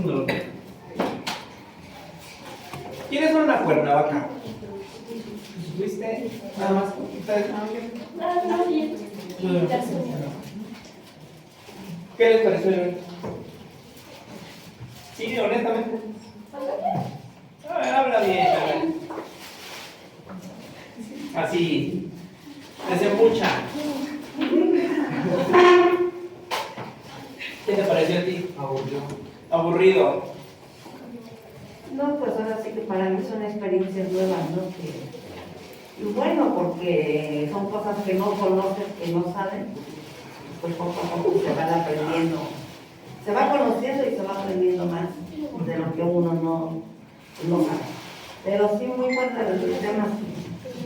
No. ¿Quiénes son a Cuernavaca? ¿Fuiste? Nada más. ¿Qué les pareció el evento? Sí, honestamente. A ver, habla bien, a ver. Así. Desembucha. ¿Qué te pareció a ti? Aburrido. Aburrido. No, pues ahora sí que para mí son experiencias nuevas, ¿no? Y bueno, porque son cosas que no conocen, que no saben, pues poco a poco se van aprendiendo. Se va conociendo y se va aprendiendo más de lo que uno no sabe. Pero sí, muy bueno el tema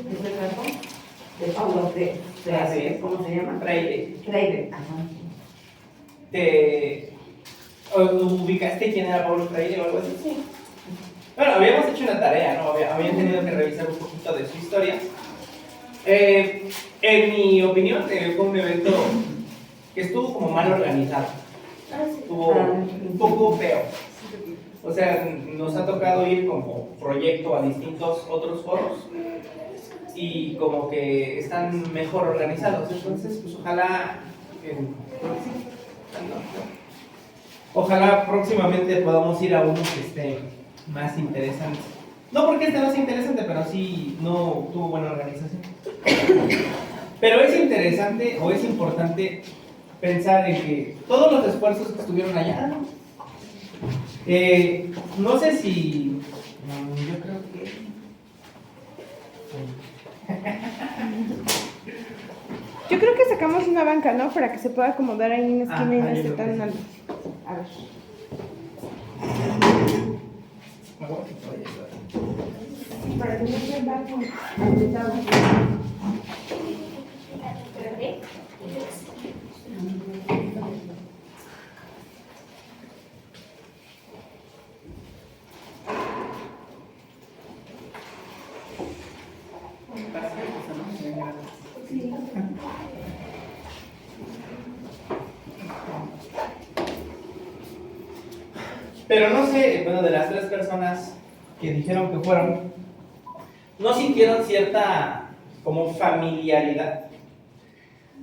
que se trató de Paulo Freire, ¿cómo se llama? Freire. Freire, ajá. ¿Te ubicaste quién era Paulo Freire o algo así? Sí. Bueno, habíamos hecho una tarea, ¿no? Habían tenido que revisar un poquito de su historia. En mi opinión, fue un evento que estuvo como mal organizado. Estuvo un poco feo. O sea, nos ha tocado ir como proyecto a distintos otros foros y como que están mejor organizados. Entonces, pues ojalá próximamente podamos ir a uno que esté más interesante. No porque este no sea interesante, pero sí no tuvo buena organización. Pero es interesante o es importante pensar en que todos los esfuerzos que estuvieron allá, no sé si, yo creo que yo creo que sacamos una banca, ¿no? Para que se pueda acomodar ahí en la esquina y no esté tan alto. A ver. Para que no esté el banco apretado. Pero no sé, bueno, de las tres personas que dijeron que fueron, ¿no sintieron cierta como familiaridad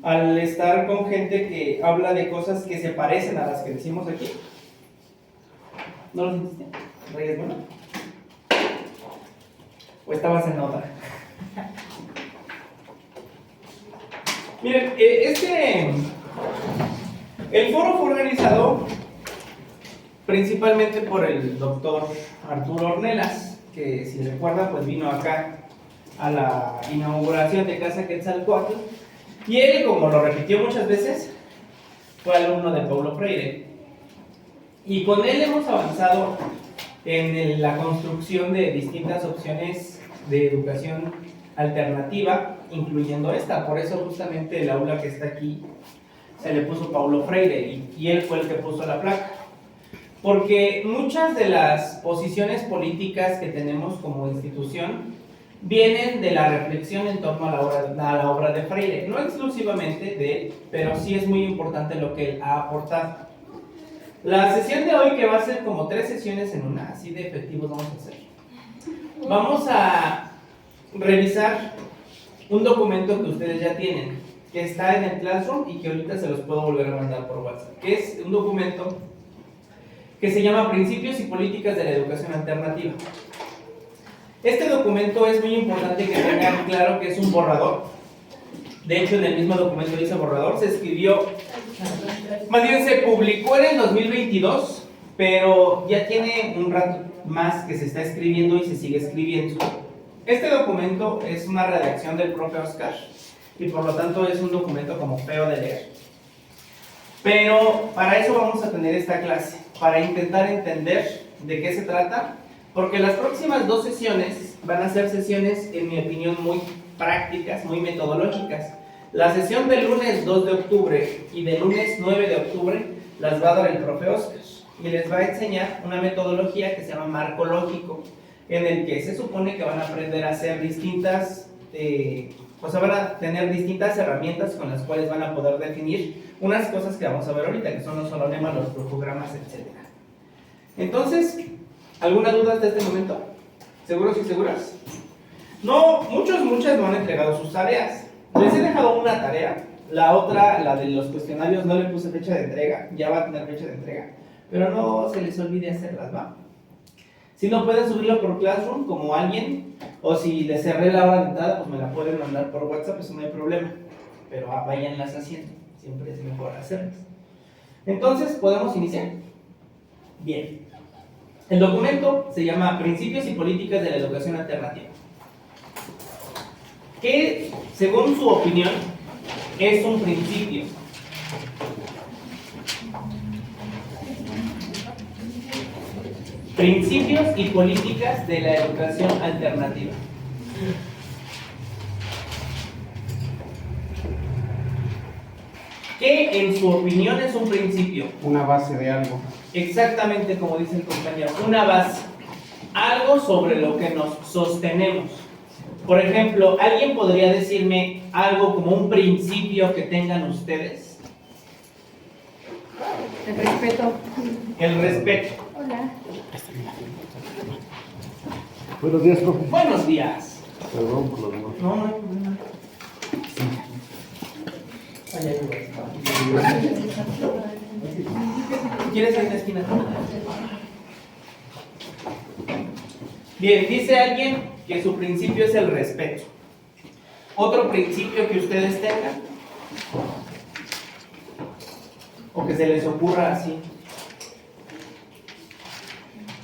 al estar con gente que habla de cosas que se parecen a las que decimos aquí? ¿No lo sentiste? ¿Reyes, bueno? ¿O estabas en otra? Miren, el foro fue organizado principalmente por el doctor Arturo Ornelas, que si recuerdan, pues vino acá a la inauguración de Casa Quetzalcóatl, y él, como lo repitió muchas veces, fue alumno de Paulo Freire. Y con él hemos avanzado en la construcción de distintas opciones de educación alternativa, incluyendo esta. Por eso justamente el aula que está aquí se le puso Paulo Freire, y él fue el que puso la placa. Porque muchas de las posiciones políticas que tenemos como institución vienen de la reflexión en torno a la obra de Freire. No exclusivamente de él, pero sí es muy importante lo que él ha aportado. La sesión de hoy, que va a ser como 3 sesiones en una, así de efectivos vamos a hacer. Vamos a revisar un documento que ustedes ya tienen, que está en el Classroom y que ahorita se los puedo volver a mandar por WhatsApp, que es un documento que se llama Principios y Políticas de la Educación Alternativa. Este documento es muy importante que tengan claro que es un borrador. De hecho, en el mismo documento dice borrador. Se escribió, más bien se publicó en el 2022, pero ya tiene un rato más que se está escribiendo y se sigue escribiendo. Este documento es una redacción del profe Oscar y por lo tanto es un documento como feo de leer. Pero para eso vamos a tener esta clase, para intentar entender de qué se trata, porque las próximas 2 sesiones van a ser sesiones, en mi opinión, muy prácticas, muy metodológicas. La sesión del lunes 2 de octubre y del lunes 9 de octubre las va a dar el profe Oscar y les va a enseñar una metodología que se llama marco lógico, en el que se supone que van a aprender a hacer distintas, o sea, van a tener distintas herramientas con las cuales van a poder definir unas cosas que vamos a ver ahorita, que son los holonemas, los protogramas, etc. Entonces, ¿alguna duda hasta este momento? ¿Seguros y seguras? No, muchas no han entregado sus tareas. Les he dejado una tarea. La otra, la de los cuestionarios, no le puse fecha de entrega. Ya va a tener fecha de entrega. Pero no se les olvide hacerlas, ¿va? Si no pueden subirlo por Classroom como alguien, o si les cerré la hora de entrada, pues me la pueden mandar por WhatsApp, eso no hay problema. Pero váyanlas haciendo, siempre es mejor hacerlas. Entonces, ¿podemos iniciar? Bien. El documento se llama Principios y Políticas de la Educación Alternativa. ¿Qué, según su opinión, es un principio? Principios y políticas de la educación alternativa. ¿Qué en su opinión es un principio? Una base de algo. Exactamente como dice el compañero, una base. Algo sobre lo que nos sostenemos. Por ejemplo, ¿alguien podría decirme algo como un principio que tengan ustedes? El respeto. El respeto. Hola. Buenos días, profe. Buenos días. Perdón por los demás. No, no hay problema. Allá hay lugar. ¿Quieres ir en la esquina? Bien, dice alguien que su principio es el respeto. Otro principio que ustedes tengan, o que se les ocurra así.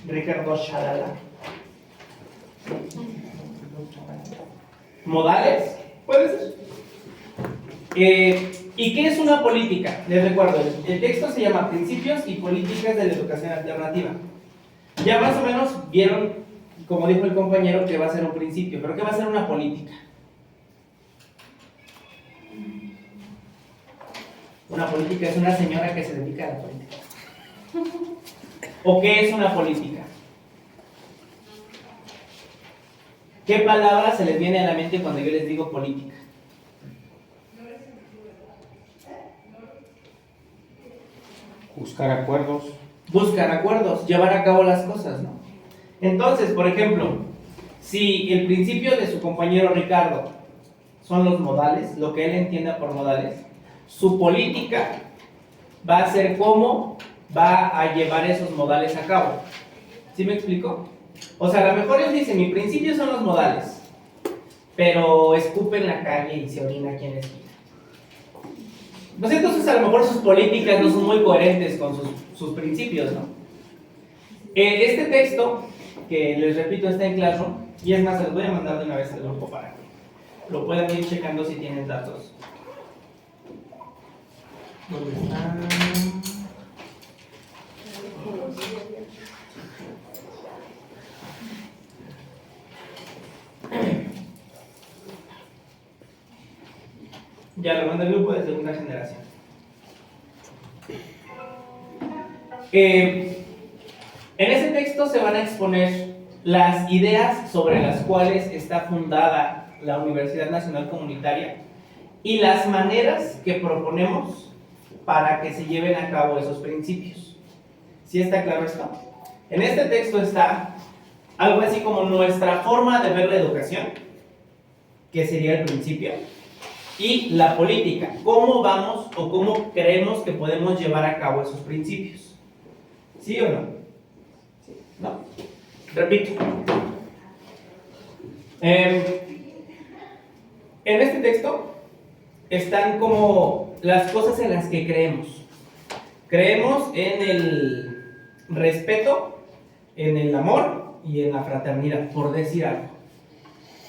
Ricardo Shalala. ¿Modales? Puede ser. ¿Y qué es una política? Les recuerdo, el texto se llama Principios y Políticas de la Educación Alternativa. Ya más o menos vieron, como dijo el compañero, que va a ser un principio, pero ¿qué va a ser una política? Una política es una señora que se dedica a la política. ¿O qué es una política? ¿Qué palabra se les viene a la mente cuando yo les digo política? Buscar acuerdos. Buscar acuerdos, llevar a cabo las cosas, ¿no? Entonces, por ejemplo, si el principio de su compañero Ricardo son los modales, lo que él entienda por modales, su política va a ser cómo va a llevar esos modales a cabo. ¿Sí me explico? O sea, a lo mejor él dice, mi principio son los modales, pero escupe en la calle y se orina aquí en la esquina. Pues entonces a lo mejor sus políticas no son muy coherentes con sus principios, ¿no? Este texto, que les repito está en Classroom, y es más, se los voy a mandar de una vez al grupo para que lo puedan ir checando si tienen datos. ¿Dónde están? Ya lo manda el grupo de segunda generación. En ese texto se van a exponer las ideas sobre las cuales está fundada la Universidad Nacional Comunitaria y las maneras que proponemos para que se lleven a cabo esos principios. ¿Sí está claro esto? En este texto está algo así como nuestra forma de ver la educación, que sería el principio, y la política, cómo vamos o cómo creemos que podemos llevar a cabo esos principios. ¿Sí o no? ¿Sí? ¿No? Repito. En este texto están como las cosas en las que creemos. Creemos en el respeto, en el amor y en la fraternidad, por decir algo.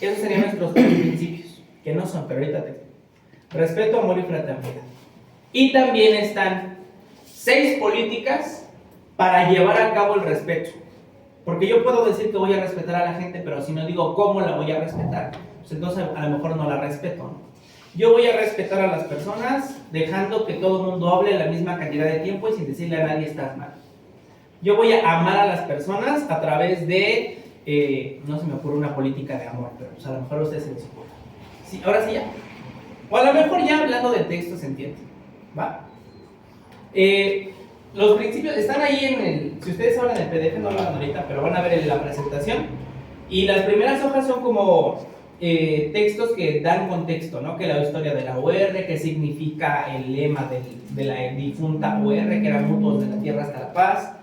Esos serían nuestros tres principios, que no son, pero ahorita te digo. Respeto, amor y fraternidad. Y también están 6 políticas para llevar a cabo el respeto. Porque yo puedo decir que voy a respetar a la gente, pero si no digo cómo la voy a respetar, pues entonces a lo mejor no la respeto, ¿no? Yo voy a respetar a las personas dejando que todo el mundo hable la misma cantidad de tiempo y sin decirle a nadie estás mal. Yo voy a amar a las personas a través de, no se me ocurre una política de amor, pero pues a lo mejor a ustedes se les ocurre. Sí, ahora sí ya. O a lo mejor ya hablando del texto se entiende, ¿va? los principios están ahí en el, si ustedes hablan del PDF, no lo hagan ahorita, pero van a ver en la presentación. Y las primeras hojas son como textos que dan contexto, ¿no? Que la historia de la UR, qué significa el lema de la difunta UR, que era Mutuos de la Tierra hasta la Paz,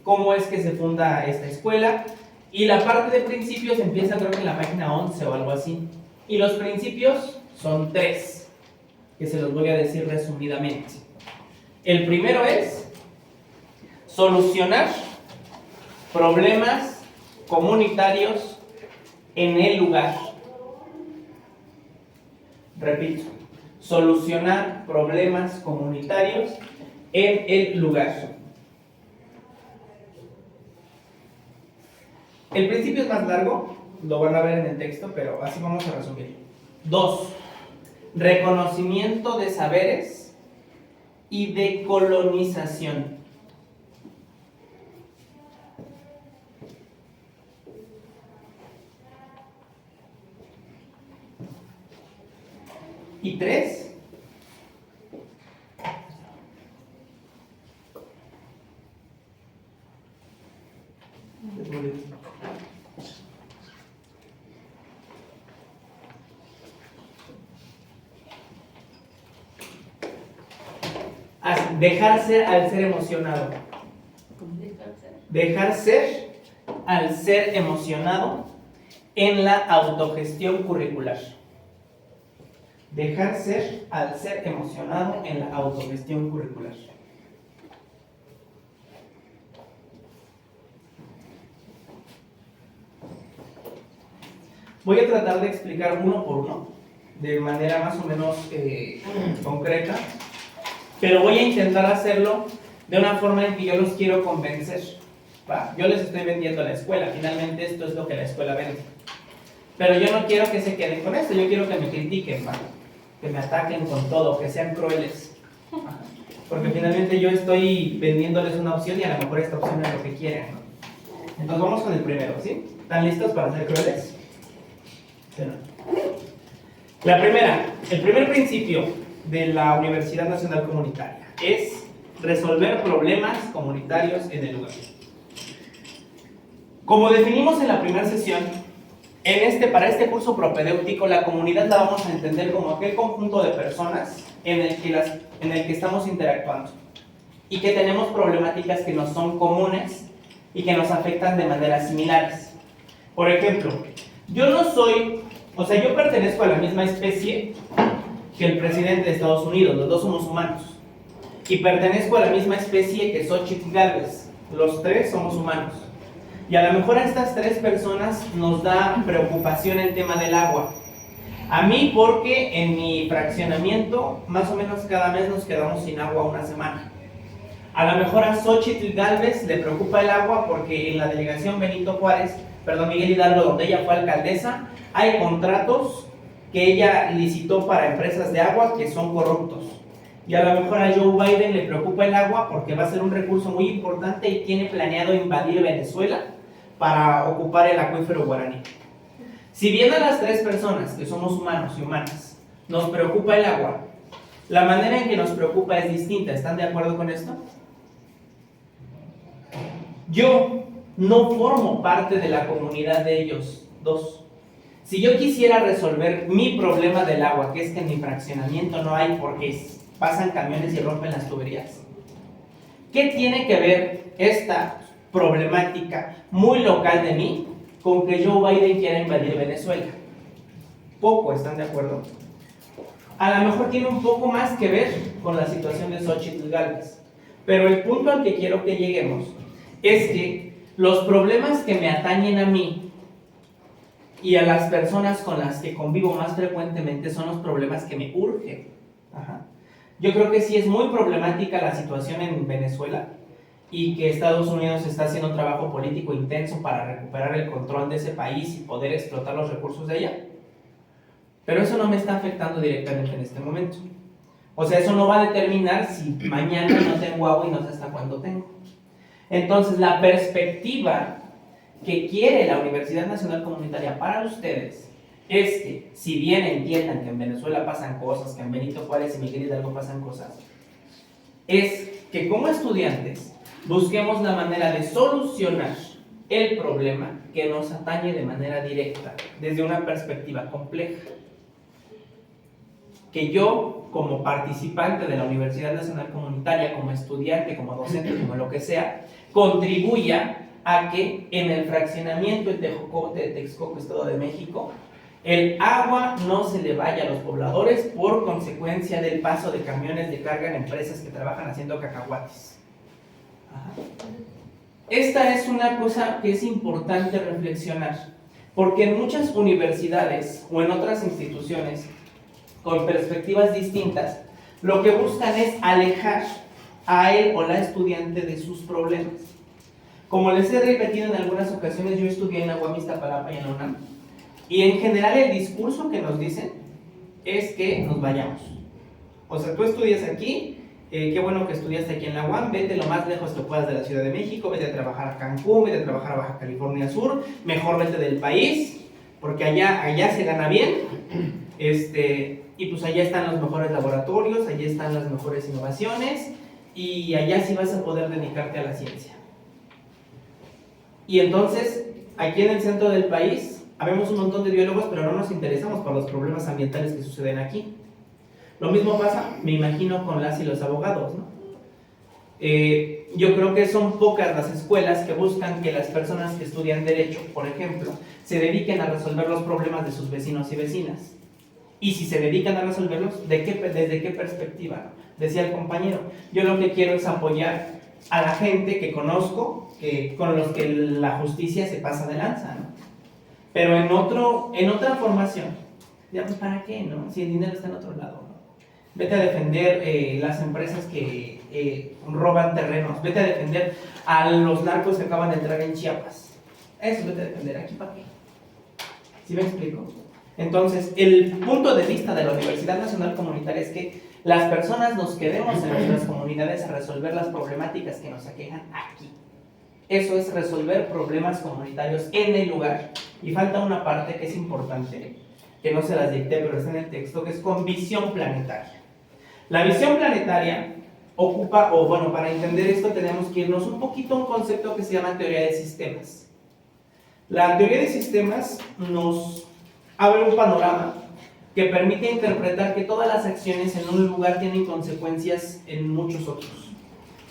cómo es que se funda esta escuela. Y la parte de principios empieza creo que en la página 11 o algo así. Y los principios son 3, que se los voy a decir resumidamente. El primero es solucionar problemas comunitarios en el lugar. Repito, solucionar problemas comunitarios en el lugar. El principio es más largo, lo van a ver en el texto, pero así vamos a resumir. 2. Reconocimiento de saberes y decolonización. Y 3. Dejar ser al ser emocionado. Dejar ser al ser emocionado en la autogestión curricular. Dejar ser al ser emocionado en la autogestión curricular. Voy a tratar de explicar uno por uno, de manera más o menos concreta, pero voy a intentar hacerlo de una forma en que yo los quiero convencer. ¿Va? Yo les estoy vendiendo a la escuela, finalmente esto es lo que la escuela vende. Pero yo no quiero que se queden con esto, yo quiero que me critiquen, ¿va? Que me ataquen con todo, que sean crueles. Porque finalmente yo estoy vendiéndoles una opción y a lo mejor esta opción es lo que quieren, ¿no? Entonces vamos con el primero, ¿sí? ¿Están listos para ser crueles? ¿Sí, no? La primera, el primer principio de la Universidad Nacional Comunitaria es resolver problemas comunitarios en el lugar. Como definimos en la primera sesión, para este curso propedéutico, la comunidad la vamos a entender como aquel conjunto de personas en el que estamos interactuando y que tenemos problemáticas que nos son comunes y que nos afectan de maneras similares. Por ejemplo, yo pertenezco a la misma especie que el presidente de Estados Unidos, los dos somos humanos, y pertenezco a la misma especie que Xochitl Gálvez, los tres somos humanos. Y a lo mejor a estas 3 personas nos da preocupación el tema del agua. A mí porque en mi fraccionamiento más o menos cada mes nos quedamos sin agua una semana. A lo mejor a Xochitl Gálvez le preocupa el agua porque en la delegación Miguel Hidalgo, donde ella fue alcaldesa, hay contratos que ella licitó para empresas de agua que son corruptos. Y a lo mejor a Joe Biden le preocupa el agua porque va a ser un recurso muy importante y tiene planeado invadir Venezuela para ocupar el acuífero guaraní. Si bien a las 3 personas que somos humanos y humanas nos preocupa el agua, la manera en que nos preocupa es distinta. ¿Están de acuerdo con esto? Yo no formo parte de la comunidad de ellos dos. Si yo quisiera resolver mi problema del agua, que es que en mi fraccionamiento no hay porque pasan camiones y rompen las tuberías, ¿qué tiene que ver esta problemática muy local de mí con que Joe Biden quiera invadir Venezuela? Poco, ¿están de acuerdo? A lo mejor tiene un poco más que ver con la situación de Xochitl Gálvez, pero el punto al que quiero que lleguemos es que los problemas que me atañen a mí y a las personas con las que convivo más frecuentemente son los problemas que me urgen. Ajá. Yo creo que sí es muy problemática la situación en Venezuela y que Estados Unidos está haciendo un trabajo político intenso para recuperar el control de ese país y poder explotar los recursos de allá. Pero eso no me está afectando directamente en este momento. O sea, eso no va a determinar si mañana no tengo agua y no sé hasta cuándo tengo. Entonces, la perspectiva que quiere la Universidad Nacional Comunitaria para ustedes es que, si bien entiendan que en Venezuela pasan cosas, que en Benito Juárez y Miguel Hidalgo pasan cosas, es que como estudiantes busquemos la manera de solucionar el problema que nos atañe de manera directa, desde una perspectiva compleja. Que yo, como participante de la Universidad Nacional Comunitaria, como estudiante, como docente, como lo que sea, contribuya a que en el fraccionamiento de Tejocote, de Texcoco, Estado de México, el agua no se le vaya a los pobladores por consecuencia del paso de camiones de carga en empresas que trabajan haciendo cacahuates. Ajá. Esta es una cosa que es importante reflexionar, porque en muchas universidades o en otras instituciones con perspectivas distintas, lo que buscan es alejar a él o la estudiante de sus problemas. Como les he repetido en algunas ocasiones, yo estudié en la UAM Iztapalapa y en la UNAM, y en general el discurso que nos dicen es que nos vayamos. O sea, tú estudias aquí, qué bueno que estudiaste aquí en la UAM, vete lo más lejos que puedas de la Ciudad de México, vete a trabajar a Cancún, vete a trabajar a Baja California Sur, mejor vete del país, porque allá se gana bien, y pues allá están los mejores laboratorios, allá están las mejores innovaciones, y allá sí vas a poder dedicarte a la ciencia. Y entonces, aquí en el centro del país, habemos un montón de biólogos, pero no nos interesamos por los problemas ambientales que suceden aquí. Lo mismo pasa, me imagino, con las y los abogados, ¿no? Yo creo que son pocas las escuelas que buscan que las personas que estudian Derecho, por ejemplo, se dediquen a resolver los problemas de sus vecinos y vecinas. Y si se dedican a resolverlos, ¿desde qué perspectiva? Decía el compañero, yo lo que quiero es apoyar a la gente que conozco, con los que la justicia se pasa de lanza, ¿no? Pero en otra formación, digamos, ¿para qué, no? Si el dinero está en otro lado, ¿no? Vete a defender las empresas que roban terrenos, vete a defender a los narcos que acaban de entrar en Chiapas. Eso vete a defender, ¿aquí para qué? ¿Sí me explico? Entonces, el punto de vista de la Universidad Nacional Comunitaria es que las personas nos quedemos en nuestras comunidades a resolver las problemáticas que nos aquejan aquí. Eso es resolver problemas comunitarios en el lugar. Y falta una parte que es importante, que no se las dicté, pero está en el texto, que es con visión planetaria. La visión planetaria ocupa, o bueno, para entender esto tenemos que irnos un poquito a un concepto que se llama teoría de sistemas. La teoría de sistemas nos abre un panorama que permite interpretar que todas las acciones en un lugar tienen consecuencias en muchos otros.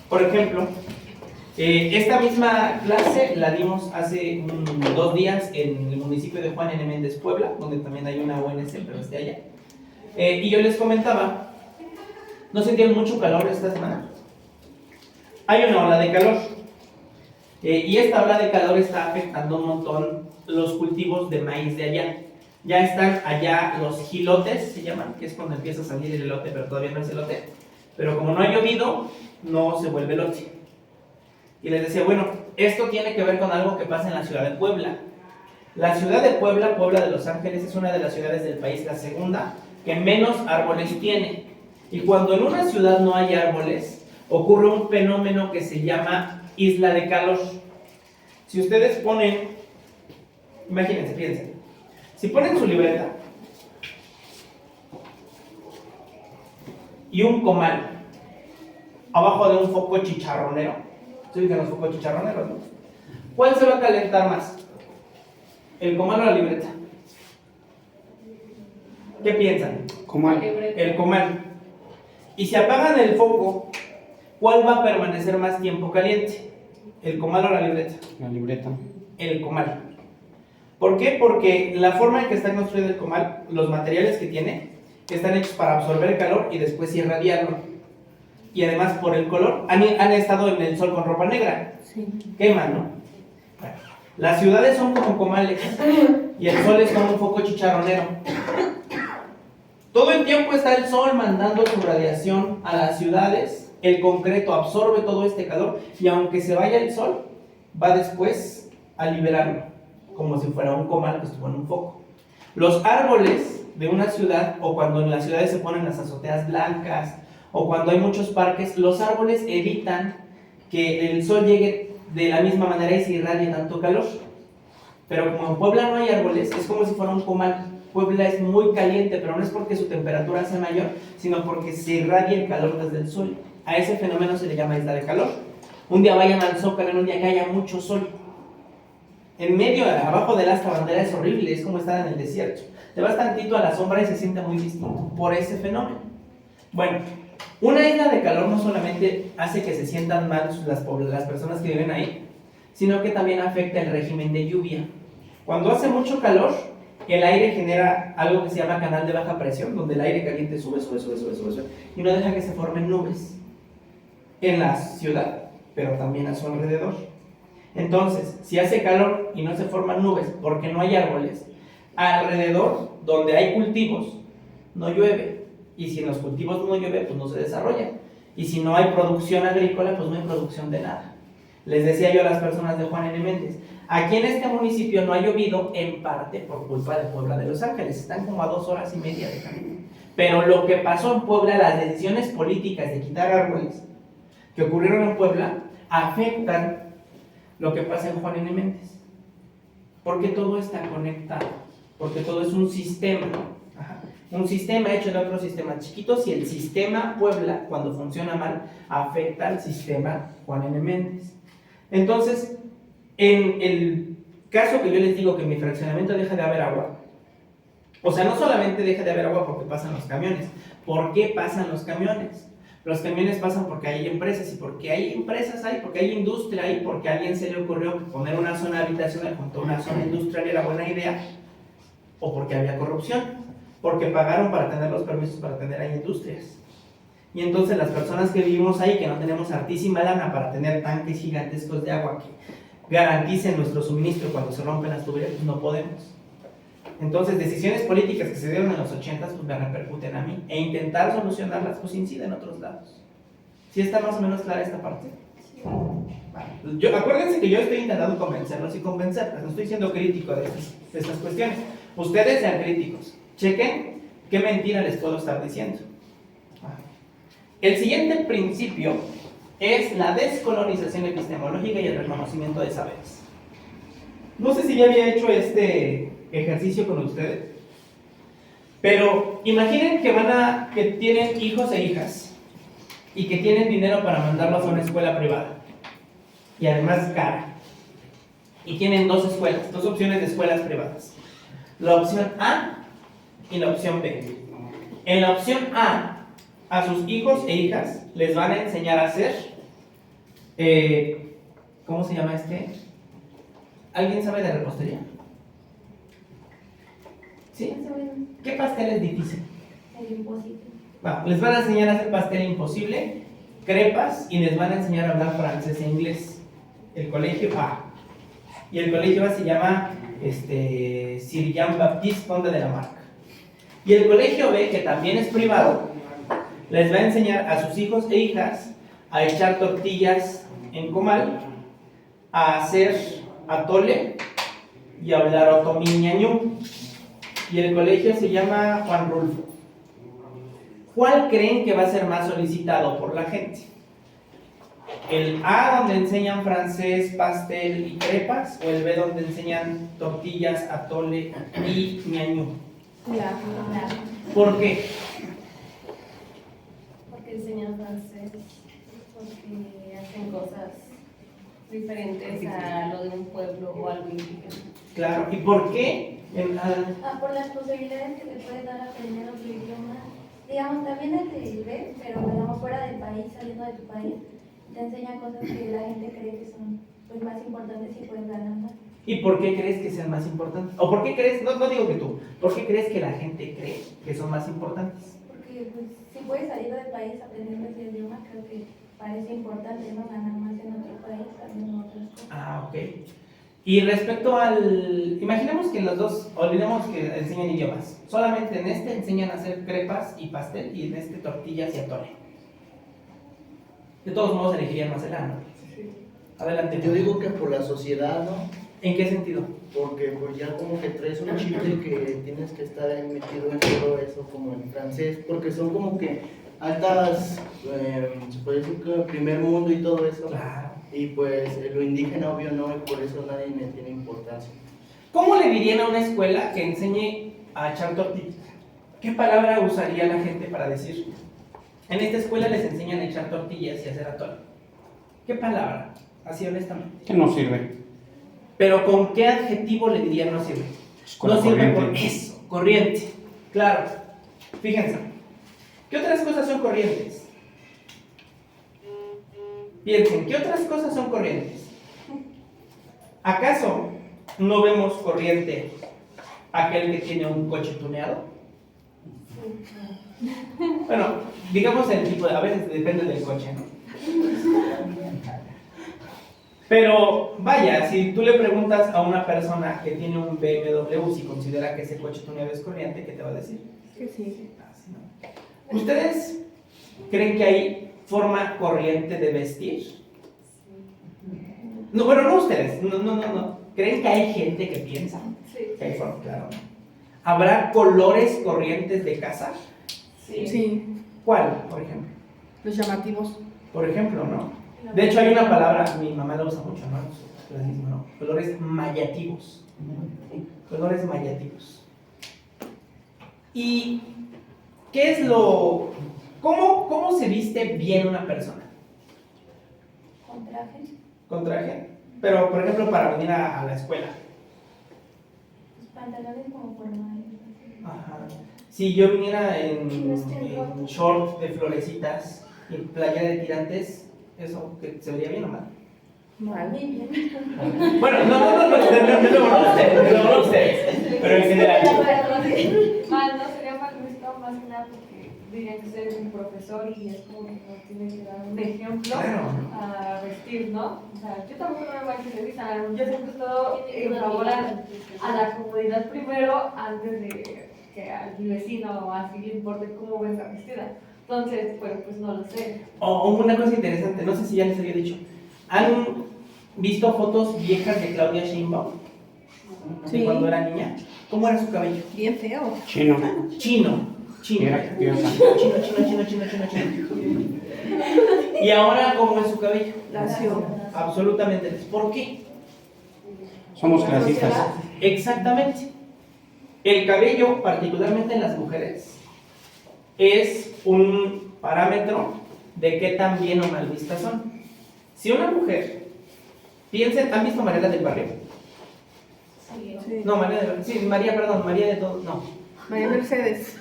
Por ejemplo, esta misma clase la dimos hace 2 días en el municipio de Juan N. Méndez, Puebla, donde también hay una ONC, pero está allá. Y yo les comentaba, ¿no sintieron mucho calor esta semana? Hay una ola de calor. Y esta ola de calor está afectando un montón los cultivos de maíz de allá. Ya están allá los jilotes, se llaman, que es cuando empieza a salir el elote, pero todavía no es elote. Pero como no ha llovido, no se vuelve elote. Y les decía, bueno, esto tiene que ver con algo que pasa en la ciudad de Puebla. La ciudad de Puebla, Puebla de Los Ángeles, es una de las ciudades del país, la segunda, que menos árboles tiene. Y cuando en una ciudad no hay árboles, ocurre un fenómeno que se llama isla de calor. Si ustedes ponen, imagínense, piensen, si ponen su libreta y un comal abajo de un foco chicharronero, ¿se ubican los focos chicharroneros, no? ¿Cuál se va a calentar más? ¿El comal o la libreta? ¿Qué piensan? Comal. El comal. Y si apagan el foco, ¿cuál va a permanecer más tiempo caliente? ¿El comal o la libreta? La libreta. El comal. ¿Por qué? Porque la forma en que está construido el comal, los materiales que tiene, están hechos para absorber el calor y después irradiarlo. Y además, por el color, han estado en el sol con ropa negra. Sí. Queman, ¿no? Bueno, las ciudades son como comales y el sol es como un foco chicharronero. Todo el tiempo está el sol mandando su radiación a las ciudades, el concreto absorbe todo este calor y aunque se vaya el sol, va después a liberarlo, como si fuera un comal que estuvo en un foco. Los árboles de una ciudad, o cuando en las ciudades se ponen las azoteas blancas, o cuando hay muchos parques, los árboles evitan que el sol llegue de la misma manera y se irradie tanto calor. Pero como en Puebla no hay árboles, es como si fuera un comal. Puebla es muy caliente, pero no es porque su temperatura sea mayor, sino porque se irradia el calor desde el sol. A ese fenómeno se le llama isla de calor. Un día vayan al Zócalo en un día que haya mucho sol. En medio, abajo del asta bandera es horrible, es como estar en el desierto. Te vas tantito a la sombra y se siente muy distinto por ese fenómeno. Bueno, una isla de calor no solamente hace que se sientan mal las personas que viven ahí, sino que también afecta el régimen de lluvia. Cuando hace mucho calor, el aire genera algo que se llama canal de baja presión, donde el aire caliente sube, y no deja que se formen nubes en la ciudad, pero también a su alrededor. Entonces, si hace calor y no se forman nubes porque no hay árboles, alrededor donde hay cultivos no llueve, y si en los cultivos no llueve, pues no se desarrolla, y si no hay producción agrícola, pues no hay producción de nada. Les decía yo a las personas de Juan N. Méndez, aquí en este municipio no ha llovido en parte por culpa de Puebla de Los Ángeles, están como a 2 horas y media de camino, pero lo que pasó en Puebla, las decisiones políticas de quitar árboles que ocurrieron en Puebla, afectan lo que pasa en Juan N. Méndez, porque todo está conectado, porque todo es un sistema, un sistema hecho de otros sistemas chiquitos, y el sistema Puebla, cuando funciona mal, afecta al sistema Juan N. Méndez. Entonces, en el caso que yo les digo que en mi fraccionamiento deja de haber agua, o sea, no solamente deja de haber agua porque pasan los camiones. ¿Por qué pasan los camiones? Los camiones pasan porque hay empresas, y porque hay empresas hay, porque hay industria ahí, porque a alguien se le ocurrió poner una zona habitacional junto a una zona industrial, era buena idea, o porque había corrupción, porque pagaron para tener los permisos para tener ahí industrias. Y entonces las personas que vivimos ahí, que no tenemos hartísima lana para tener tanques gigantescos de agua que garanticen nuestro suministro cuando se rompen las tuberías, pues no podemos. Entonces, decisiones políticas que se dieron en los 80 pues me repercuten a mí, e intentar solucionarlas pues incide en otros lados. ¿Sí está más o menos clara esta parte? Sí. Vale. Acuérdense que yo estoy intentando convencerlos y convencerlas, no estoy siendo crítico de estas cuestiones. Ustedes sean críticos, chequen qué mentira les puedo estar diciendo. El siguiente principio es la descolonización epistemológica y el reconocimiento de saberes. No sé si ya había hecho este ejercicio con ustedes, pero imaginen que tienen hijos e hijas y que tienen dinero para mandarlos a una escuela privada y además cara, y tienen dos opciones de escuelas privadas, la opción A y la opción B. En la opción A sus hijos e hijas les van a enseñar a hacer ¿cómo se llama este? ¿Alguien sabe de repostería? ¿Sí? ¿Qué pastel es difícil? El imposible. Bueno, les van a enseñar a hacer pastel imposible, crepas, y les van a enseñar a hablar francés e inglés. El colegio A. Y el colegio A se llama Sir Jean Baptiste Conde de la Marca. Y el colegio B, que también es privado, les va a enseñar a sus hijos e hijas a echar tortillas en comal, a hacer atole y a hablar otomiñañú. Y el colegio se llama Juan Rulfo. ¿Cuál creen que va a ser más solicitado por la gente? ¿El A, donde enseñan francés, pastel y crepas, o el B, donde enseñan tortillas, atole y ñañú? ¿Por qué? Porque enseñan francés, porque hacen cosas diferentes a lo de un pueblo o algo indígena. Claro, ¿y por qué? Por las posibilidades que te puede dar aprender otro idioma. Digamos, también el de inglés, pero digamos fuera del país, saliendo de tu país, te enseña cosas que la gente cree que son pues, más importantes y pueden ganar más. ¿Y por qué crees que sean más importantes? ¿O por qué crees, no digo que tú, por qué crees que la gente cree que son más importantes? Porque pues, si puedes salir del país aprendiendo ese idioma, creo que parece importante, ¿no? Ganar más en otro país, sabiendo otras cosas. Ok. Y respecto al... Imaginemos que los dos, olvidemos que enseñan idiomas. Solamente en este enseñan a hacer crepas y pastel, y en este tortillas y atole. De todos modos elegirían más el A, ¿no? Sí. Adelante. Yo digo que por la sociedad, ¿no? ¿En qué sentido? Porque pues ya como que traes un chip de que tienes que estar metido en todo eso, como en francés, porque son como que altas, se puede decir que primer mundo y todo eso. Claro. Y pues lo indígena obvio no, y por eso nadie me tiene importancia. ¿Cómo le dirían a una escuela que enseñe a echar tortillas? ¿Qué palabra usaría la gente para decir En esta escuela les enseñan a echar tortillas y hacer atole. ¿Qué palabra? Así honestamente. ¿Qué no sirve? Pero ¿con qué adjetivo le dirían no sirve? Con No sirve corriente. por eso, corriente. Claro. Fíjense. ¿Qué otras cosas son corrientes? Piensen, ¿qué otras cosas son corrientes? ¿Acaso no vemos corriente aquel que tiene un coche tuneado? Bueno, digamos el tipo, a veces depende del coche, ¿no? Pero vaya, si tú le preguntas a una persona que tiene un BMW si considera que ese coche tuneado es corriente, ¿qué te va a decir? Que sí. Así, ¿no? ¿Ustedes creen que hay forma corriente de vestir? No, bueno, no ustedes, no. ¿Creen que hay gente que piensa? Sí. Que hay forma, claro. ¿Habrá colores corrientes de casa? Sí. ¿Cuál, por ejemplo? Los llamativos. Por ejemplo, ¿no? De hecho, hay una palabra, mi mamá la usa mucho, ¿no? Clasismo, ¿no? Colores mayativos. Colores mayativos. ¿Y qué es lo... ¿Cómo se viste bien una persona? Con traje. ¿Con traje? Pero, por ejemplo, para venir a la escuela. Los pantalones como formales. Ajá. Si yo viniera en short de florecitas y playera de tirantes, ¿eso que se vería bien o mal? Mal. Muy bien. Bueno, no ustedes, pero en general. Mal, no sería mal visto más que nada porque dirían que usted es un profesor y es como que nos tiene que dar un ejemplo Claro. a vestir, ¿no? O sea, yo tampoco no me voy a que se vistan, yo siempre he estado en favor a la comodidad primero antes de que a mi vecino o así le importe cómo venga vestida. Entonces, pues no lo sé. O una cosa interesante, no sé si ya les había dicho. ¿Han visto fotos viejas de Claudia Sheinbaum? Sí. Cuando era niña. ¿Cómo era su cabello? Bien feo. Chino. Chino. Era preciosa. Chino. ¿Y ahora cómo es su cabello? Lacio. Absolutamente. ¿Por qué? Somos clasistas. Exactamente. El cabello, particularmente en las mujeres, es un parámetro de qué tan bien o mal vistas son. Si una mujer, piensen, ¿han visto Mariela del Barrio? Sí. No, María del Barrio. Sí, María, perdón, María de todo. No. María Mercedes.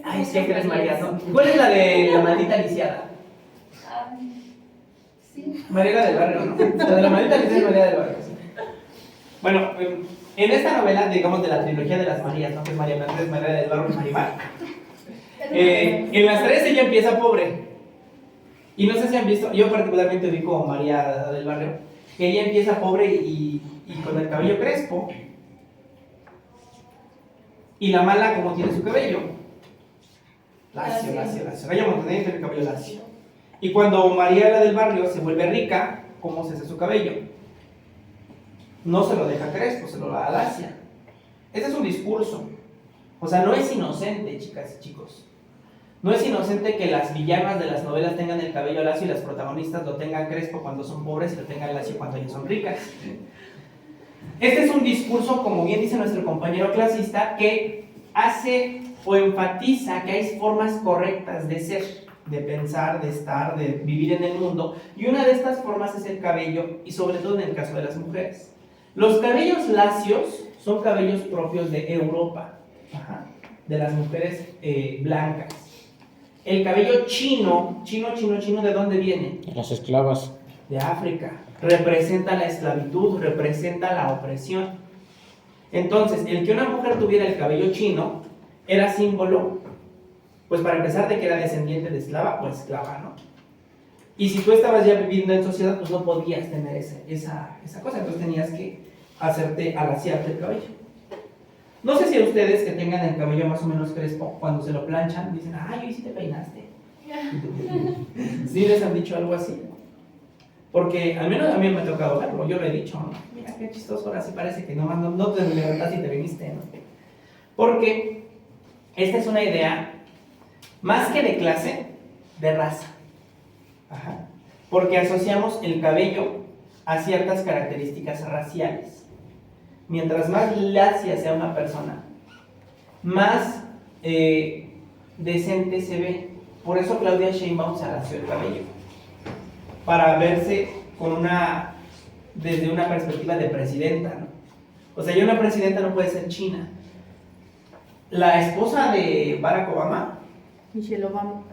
Ay, sí, que eres María, ¿no? ¿Cuál es la de la maldita lisiada? Sí. Mariela del Barrio, ¿no? La de la maldita lisiada es María del Barrio. Sí. Bueno, en esta novela, digamos, de la trilogía de las Marías, ¿no? Que es María Mercedes, María del Barrio y Marimar. En las tres ella empieza pobre. Y no sé si han visto, yo particularmente vi como María del Barrio, que ella empieza pobre y con el cabello crespo. Y la mala, como tiene su cabello, lacio. Ella Montenegro tiene el cabello lacio. Y cuando María la del Barrio se vuelve rica, ¿cómo se hace su cabello? No se lo deja crespo, se lo da lacia. Ese es un discurso. O sea, no es inocente, chicas y chicos. No es inocente que las villanas de las novelas tengan el cabello lacio y las protagonistas lo tengan crespo cuando son pobres y lo tengan lacio cuando ellas son ricas. Este es un discurso, como bien dice nuestro compañero clasista, que hace o enfatiza que hay formas correctas de ser, de pensar, de estar, de vivir en el mundo, y una de estas formas es el cabello, y sobre todo en el caso de las mujeres. Los cabellos lacios son cabellos propios de Europa, de las mujeres blancas. El cabello chino, ¿de dónde viene? Las esclavas. De África. Representa la esclavitud, representa la opresión. Entonces, el que una mujer tuviera el cabello chino era símbolo, pues para empezar, de que era descendiente de esclava o esclava, ¿no? Y si tú estabas ya viviendo en sociedad, pues no podías tener esa cosa, entonces tenías que alaciarte el cabello. No sé si a ustedes que tengan el cabello más o menos crespo, cuando se lo planchan, dicen, ay, hoy sí te peinaste. ¿Sí les han dicho algo así? Porque al menos a mí me ha tocado verlo, yo lo he dicho, ¿no? Mira qué chistoso, ahora sí parece que no te levantaste y te viniste, ¿no? Porque esta es una idea, más que de clase, de raza. Ajá. Porque asociamos el cabello a ciertas características raciales. Mientras más lacia sea una persona, más decente se ve. Por eso Claudia Sheinbaum se alació el cabello, para verse desde una perspectiva de presidenta, ¿no? O sea, ya una presidenta no puede ser china. La esposa de Barack Obama Michelle Obama.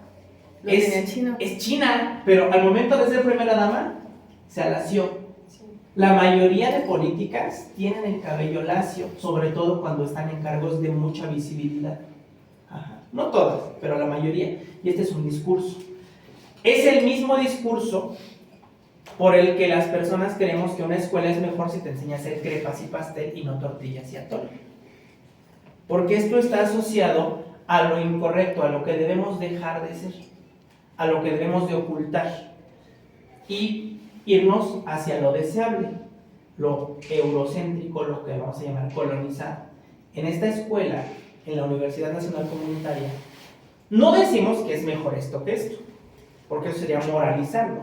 Lo tenía chino. es china, pero al momento de ser primera dama, se alació. La mayoría de políticas tienen el cabello lacio, sobre todo cuando están en cargos de mucha visibilidad. Ajá. No todas, pero la mayoría. Y este es un discurso. Es el mismo discurso por el que las personas creemos que una escuela es mejor si te enseña a hacer crepas y pastel y no tortillas y atole. Porque esto está asociado a lo incorrecto, a lo que debemos dejar de ser, a lo que debemos de ocultar y irnos hacia lo deseable, lo eurocéntrico, lo que vamos a llamar colonizado. En esta escuela, en la Universidad Nacional Comunitaria, no decimos que es mejor esto que esto, porque eso sería moralizarlo,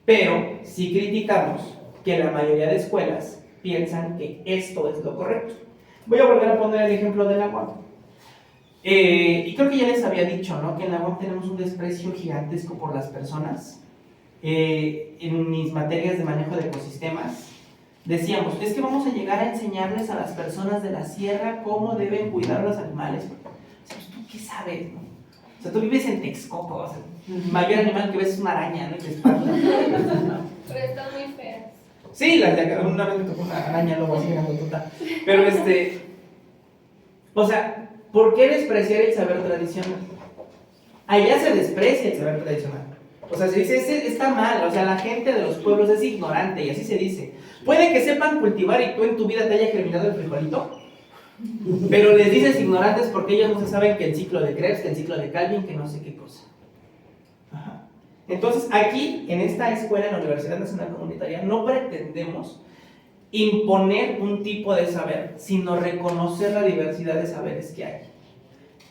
pero sí criticamos que la mayoría de escuelas piensan que esto es lo correcto. Voy a volver a poner el ejemplo de la UAM. Y creo que ya les había dicho, ¿no?, que en la UAM tenemos un desprecio gigantesco por las personas. En mis materias de manejo de ecosistemas, decíamos, es que vamos a llegar a enseñarles a las personas de la sierra cómo deben cuidar a los animales. O sea, ¿tú qué sabes, no? O sea, tú vives en Texcoco, o sea, el mayor animal que ves es una araña, ¿no? Y te espanta. Pero están muy feas. Sí, las de acá, una vez me tocó una araña lobo así grandotota. Pero o sea, ¿por qué despreciar el saber tradicional? Allá se desprecia el saber tradicional. O sea, se dice, está mal, o sea, la gente de los pueblos es ignorante y así se dice. Puede que sepan cultivar y tú en tu vida te haya germinado el frijolito, pero les dices ignorantes porque ellos no se saben que el ciclo de Krebs, que el ciclo de Calvin, que no sé qué cosa. Ajá. Entonces, aquí, en esta escuela, en la Universidad Nacional Comunitaria, no pretendemos imponer un tipo de saber, sino reconocer la diversidad de saberes que hay.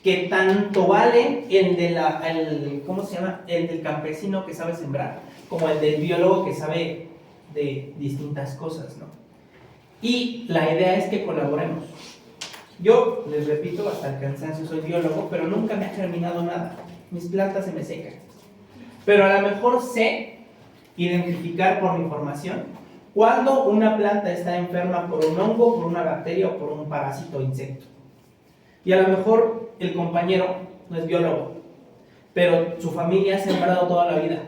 Que tanto vale ¿cómo se llama?, el del campesino que sabe sembrar, como el del biólogo que sabe de distintas cosas, ¿no? Y la idea es que colaboremos. Yo, les repito, hasta el cansancio soy biólogo, pero nunca me ha germinado nada. Mis plantas se me secan. Pero a lo mejor sé identificar por mi formación cuando una planta está enferma por un hongo, por una bacteria o por un parásito o insecto. Y a lo mejor el compañero no es biólogo, pero su familia ha sembrado toda la vida.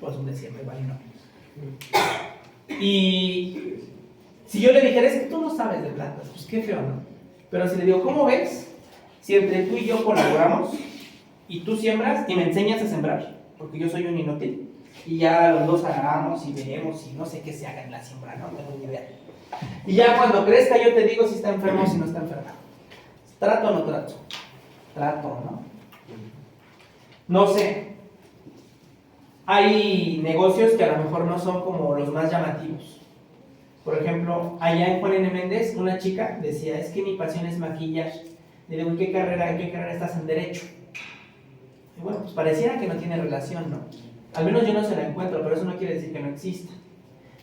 Pues un decir, igual y no. Y si yo le dijera, es que tú no sabes de plantas, pues qué feo, ¿no? Pero si le digo, ¿cómo ves si entre tú y yo colaboramos y tú siembras y me enseñas a sembrar? Porque yo soy un inútil y ya los dos agarramos y veremos y no sé qué se haga en la siembra, no tengo ni idea. Y ya cuando crezca yo te digo si está enfermo o si no está enfermo. ¿Trato o no trato? Trato, ¿no? No sé. Hay negocios que a lo mejor no son como los más llamativos. Por ejemplo, allá en Juan N. Méndez, una chica decía, es que mi pasión es maquillar. Le digo, ¿en qué carrera estás? En Derecho. Y bueno, pues pareciera que no tiene relación, ¿no? Al menos yo no se la encuentro, pero eso no quiere decir que no exista.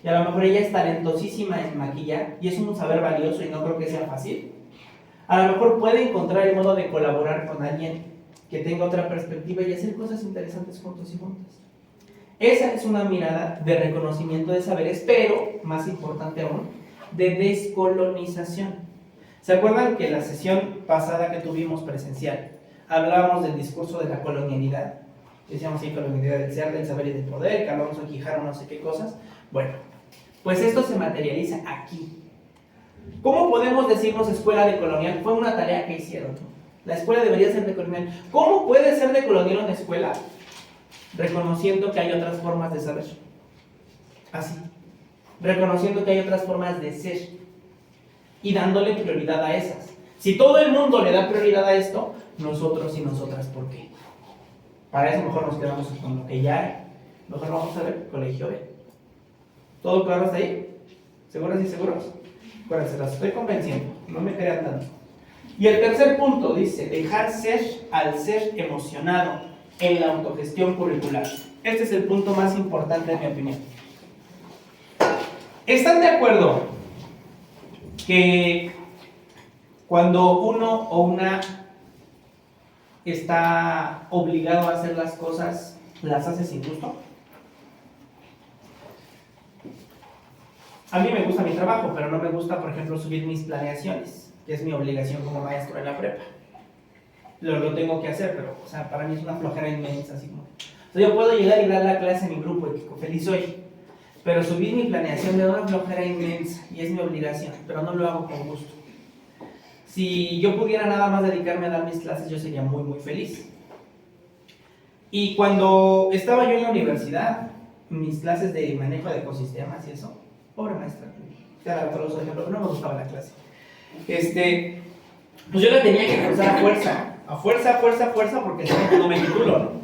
Y a lo mejor ella es talentosísima en maquillar, y es un saber valioso y no creo que sea fácil. A lo mejor puede encontrar el modo de colaborar con alguien que tenga otra perspectiva y hacer cosas interesantes juntos y juntas. Esa es una mirada de reconocimiento de saberes, pero, más importante aún, de descolonización. ¿Se acuerdan que en la sesión pasada que tuvimos presencial hablábamos del discurso de la colonialidad? Decíamos, sí, colonialidad del ser, del saber y del poder, que Alonso Quijano, no sé qué cosas. Bueno, pues esto se materializa aquí. ¿Cómo podemos decirnos escuela decolonial? Fue una tarea que hicieron, ¿no? La escuela debería ser decolonial. ¿Cómo puede ser decolonial una escuela? Reconociendo que hay otras formas de saber. Así. Reconociendo que hay otras formas de ser. Y dándole prioridad a esas. Si todo el mundo le da prioridad a esto, nosotros y nosotras, ¿por qué? Para eso mejor nos quedamos con lo que ya hay. Mejor vamos a ver Colegio B. ¿Todo claro hasta ahí? ¿Seguras y seguros? Acuérdense, las estoy convenciendo, no me crean tanto. Y el tercer punto dice, dejar ser al ser emocionado en la autogestión curricular. Este es el punto más importante en mi opinión. ¿Están de acuerdo que cuando uno o una está obligado a hacer las cosas, las hace sin gusto. A mí me gusta mi trabajo, pero no me gusta, por ejemplo, subir mis planeaciones, que es mi obligación como maestro en la prepa. Lo tengo que hacer, pero, o sea, para mí es una flojera inmensa, así como... O sea, yo puedo llegar y dar la clase en mi grupo y que feliz soy, pero subir mi planeación me da una flojera inmensa y es mi obligación, pero no lo hago con gusto. Si yo pudiera nada más dedicarme a dar mis clases, yo sería muy, muy feliz. Y cuando estaba yo en la universidad, mis clases de manejo de ecosistemas y eso, pobre maestra, te dará todos los ejemplos, pero no me gustaba la clase. Pues yo la tenía que cursar a fuerza, porque si no me titulo, ¿no?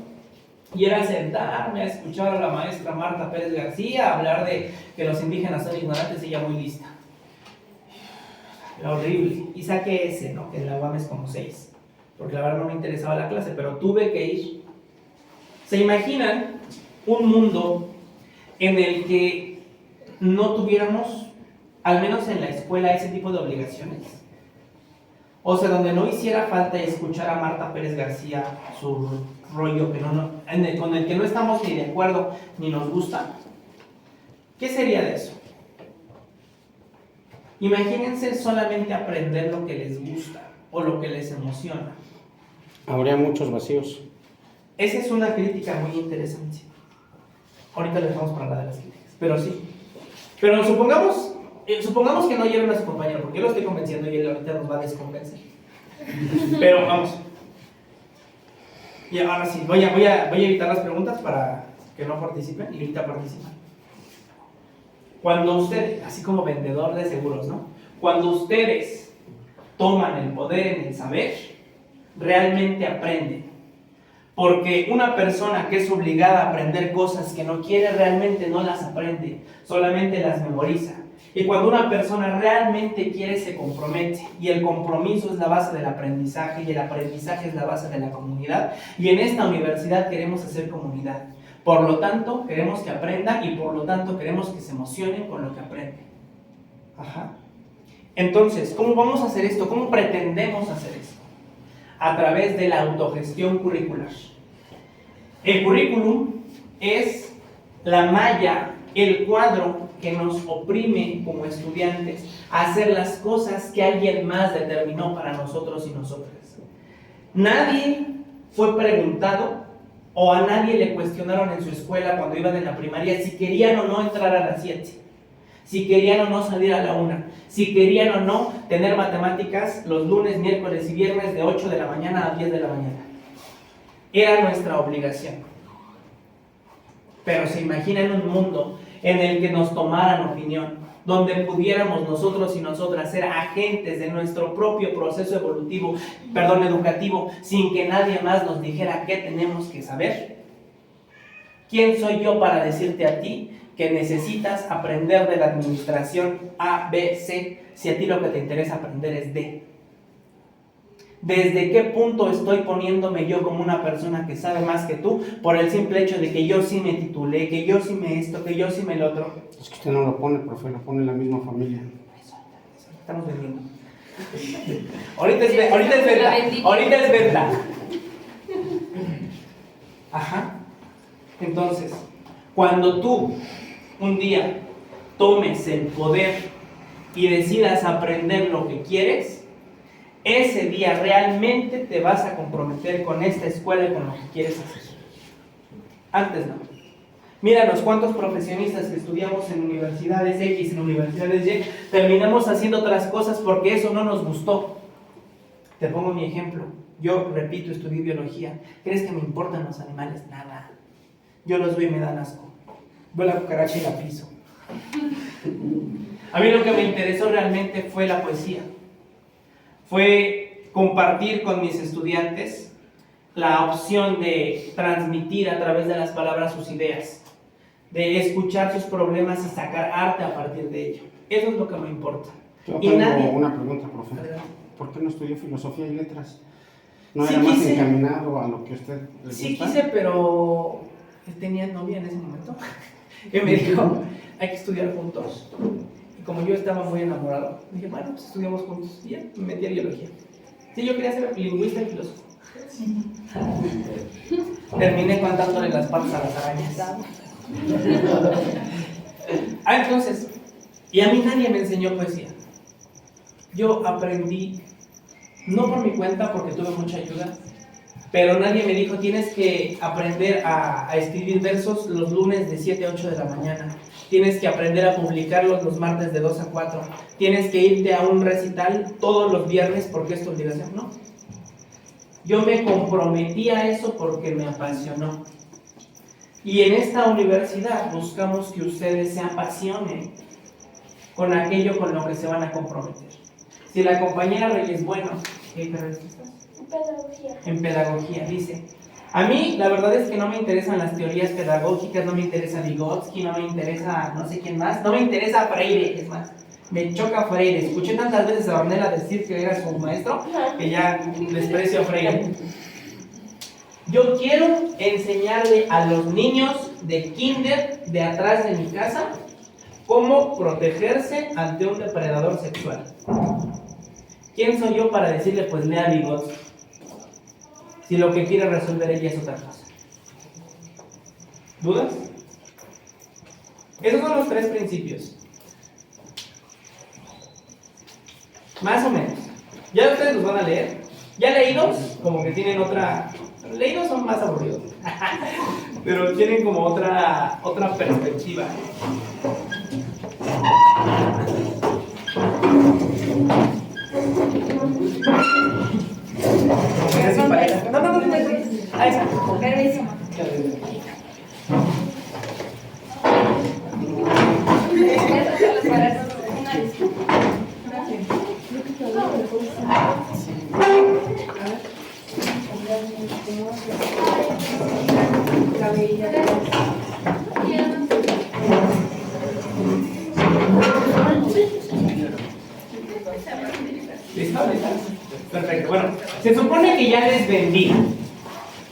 Y era sentarme a escuchar a la maestra Marta Pérez García hablar de que los indígenas son ignorantes y ella muy lista. Era horrible. Y saqué ese, ¿no? Que en la UAM es como 6, porque la verdad no me interesaba la clase, pero tuve que ir. ¿Se imaginan un mundo en el que no tuviéramos, al menos en la escuela, ese tipo de obligaciones? O sea, donde no hiciera falta escuchar a Marta Pérez García su rollo que con el que no estamos ni de acuerdo ni nos gusta. ¿Qué sería de eso? Imagínense solamente aprender lo que les gusta o lo que les emociona. Habría muchos vacíos. Esa es una crítica muy interesante. Ahorita le dejamos para la de las críticas, pero sí. Pero supongamos que no lleven a su compañero, porque yo lo estoy convenciendo y él ahorita nos va a desconvencer. Pero vamos. Y ahora sí, voy a evitar las preguntas para que no participen y ahorita participan. Cuando ustedes, así como vendedor de seguros, ¿no? Cuando ustedes toman el poder en el saber, realmente aprenden. Porque una persona que es obligada a aprender cosas que no quiere, realmente no las aprende, solamente las memoriza. Y cuando una persona realmente quiere, se compromete. Y el compromiso es la base del aprendizaje, y el aprendizaje es la base de la comunidad. Y en esta universidad queremos hacer comunidad. Por lo tanto, queremos que aprenda y por lo tanto queremos que se emocionen con lo que aprenden. Ajá. Entonces, ¿cómo vamos a hacer esto? ¿Cómo pretendemos hacer esto? A través de la autogestión curricular. El currículum es la malla, el cuadro que nos oprime como estudiantes a hacer las cosas que alguien más determinó para nosotros y nosotras. Nadie fue preguntado o a nadie le cuestionaron en su escuela cuando iban en la primaria si querían o no entrar a las 7, si querían o no salir a la 1, si querían o no tener matemáticas los lunes, miércoles y viernes de 8 de la mañana a 10 de la mañana. Era nuestra obligación. Pero se imaginan un mundo en el que nos tomaran opinión, donde pudiéramos nosotros y nosotras ser agentes de nuestro propio proceso educativo, sin que nadie más nos dijera qué tenemos que saber. ¿Quién soy yo para decirte a ti que necesitas aprender de la administración A, B, C, si a ti lo que te interesa aprender es D? ¿Desde qué punto estoy poniéndome yo como una persona que sabe más que tú por el simple hecho de que yo sí me titulé, que yo sí me esto, que yo sí me lo otro? Es que usted no lo pone, profe, lo pone la misma familia. Eso, estamos vendiendo. Ahorita es verdad. Ajá. Entonces, cuando tú un día tomes el poder y decidas aprender lo que quieres, ese día realmente te vas a comprometer con esta escuela y con lo que quieres hacer. Antes no. Míranos cuántos profesionistas que estudiamos en universidades X, en universidades Y, terminamos haciendo otras cosas porque eso no nos gustó. Te pongo mi ejemplo. Yo, repito, estudié biología. ¿Crees que me importan los animales? Nada. Yo los veo y me dan asco. Veo la cucaracha y la piso. A mí lo que me interesó realmente fue la poesía. Fue compartir con mis estudiantes la opción de transmitir a través de las palabras sus ideas, de escuchar sus problemas y sacar arte a partir de ello. Eso es lo que me importa. Yo Y tengo una pregunta, profe. ¿Por qué no estudió filosofía y letras? ¿No era más encaminado a lo que a usted le gusta? Sí quise, pero tenía novia en ese momento que me dijo, hay que estudiar juntos. Y como yo estaba muy enamorado, dije, bueno, pues estudiamos juntos. Y ya, me metí a biología. Sí, yo quería ser lingüista y filósofo. Terminé contándole las patas a las arañas. Entonces, y a mí nadie me enseñó poesía. Yo aprendí, no por mi cuenta, porque tuve mucha ayuda, pero nadie me dijo, tienes que aprender a escribir versos los lunes de 7 a 8 de la mañana. Tienes que aprender a publicarlos los martes de 2 a 4. Tienes que irte a un recital todos los viernes porque es tu obligación. No. Yo me comprometí a eso porque me apasionó. Y en esta universidad buscamos que ustedes se apasionen con aquello con lo que se van a comprometer. Si la compañera Reyes, bueno, ¿qué carrera estás? Pedagogía. En pedagogía, dice. A mí, la verdad es que no me interesan las teorías pedagógicas, no me interesa Vygotsky, no me interesa no sé quién más, no me interesa Freire, es más, me choca Freire. Escuché tantas veces a Ornella decir que era su maestro que ya desprecio a Freire. Yo quiero enseñarle a los niños de kinder de atrás de mi casa cómo protegerse ante un depredador sexual. ¿Quién soy yo para decirle, pues lea Vygotsky? Si lo que quiere resolver ella es otra cosa. ¿Dudas? Esos son los 3 principios. Más o menos. Ya ustedes los van a leer. Ya leídos, como que tienen otra... Leídos son más aburridos. Pero tienen como otra perspectiva. Ahí está. Permiso. ¿Listo? Perfecto. Bueno, se supone que ya les vendí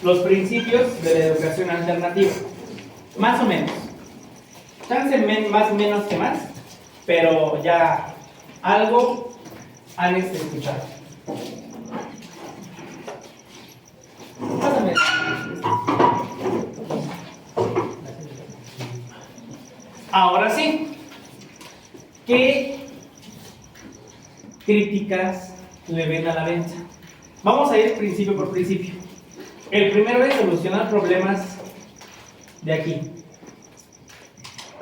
los principios de la educación alternativa. Más o menos. Chance más menos que más, pero ya algo han escuchado. Más o menos. Ahora sí, ¿qué críticas le ven a la venta? Vamos a ir principio por principio. El primero es solucionar problemas de aquí.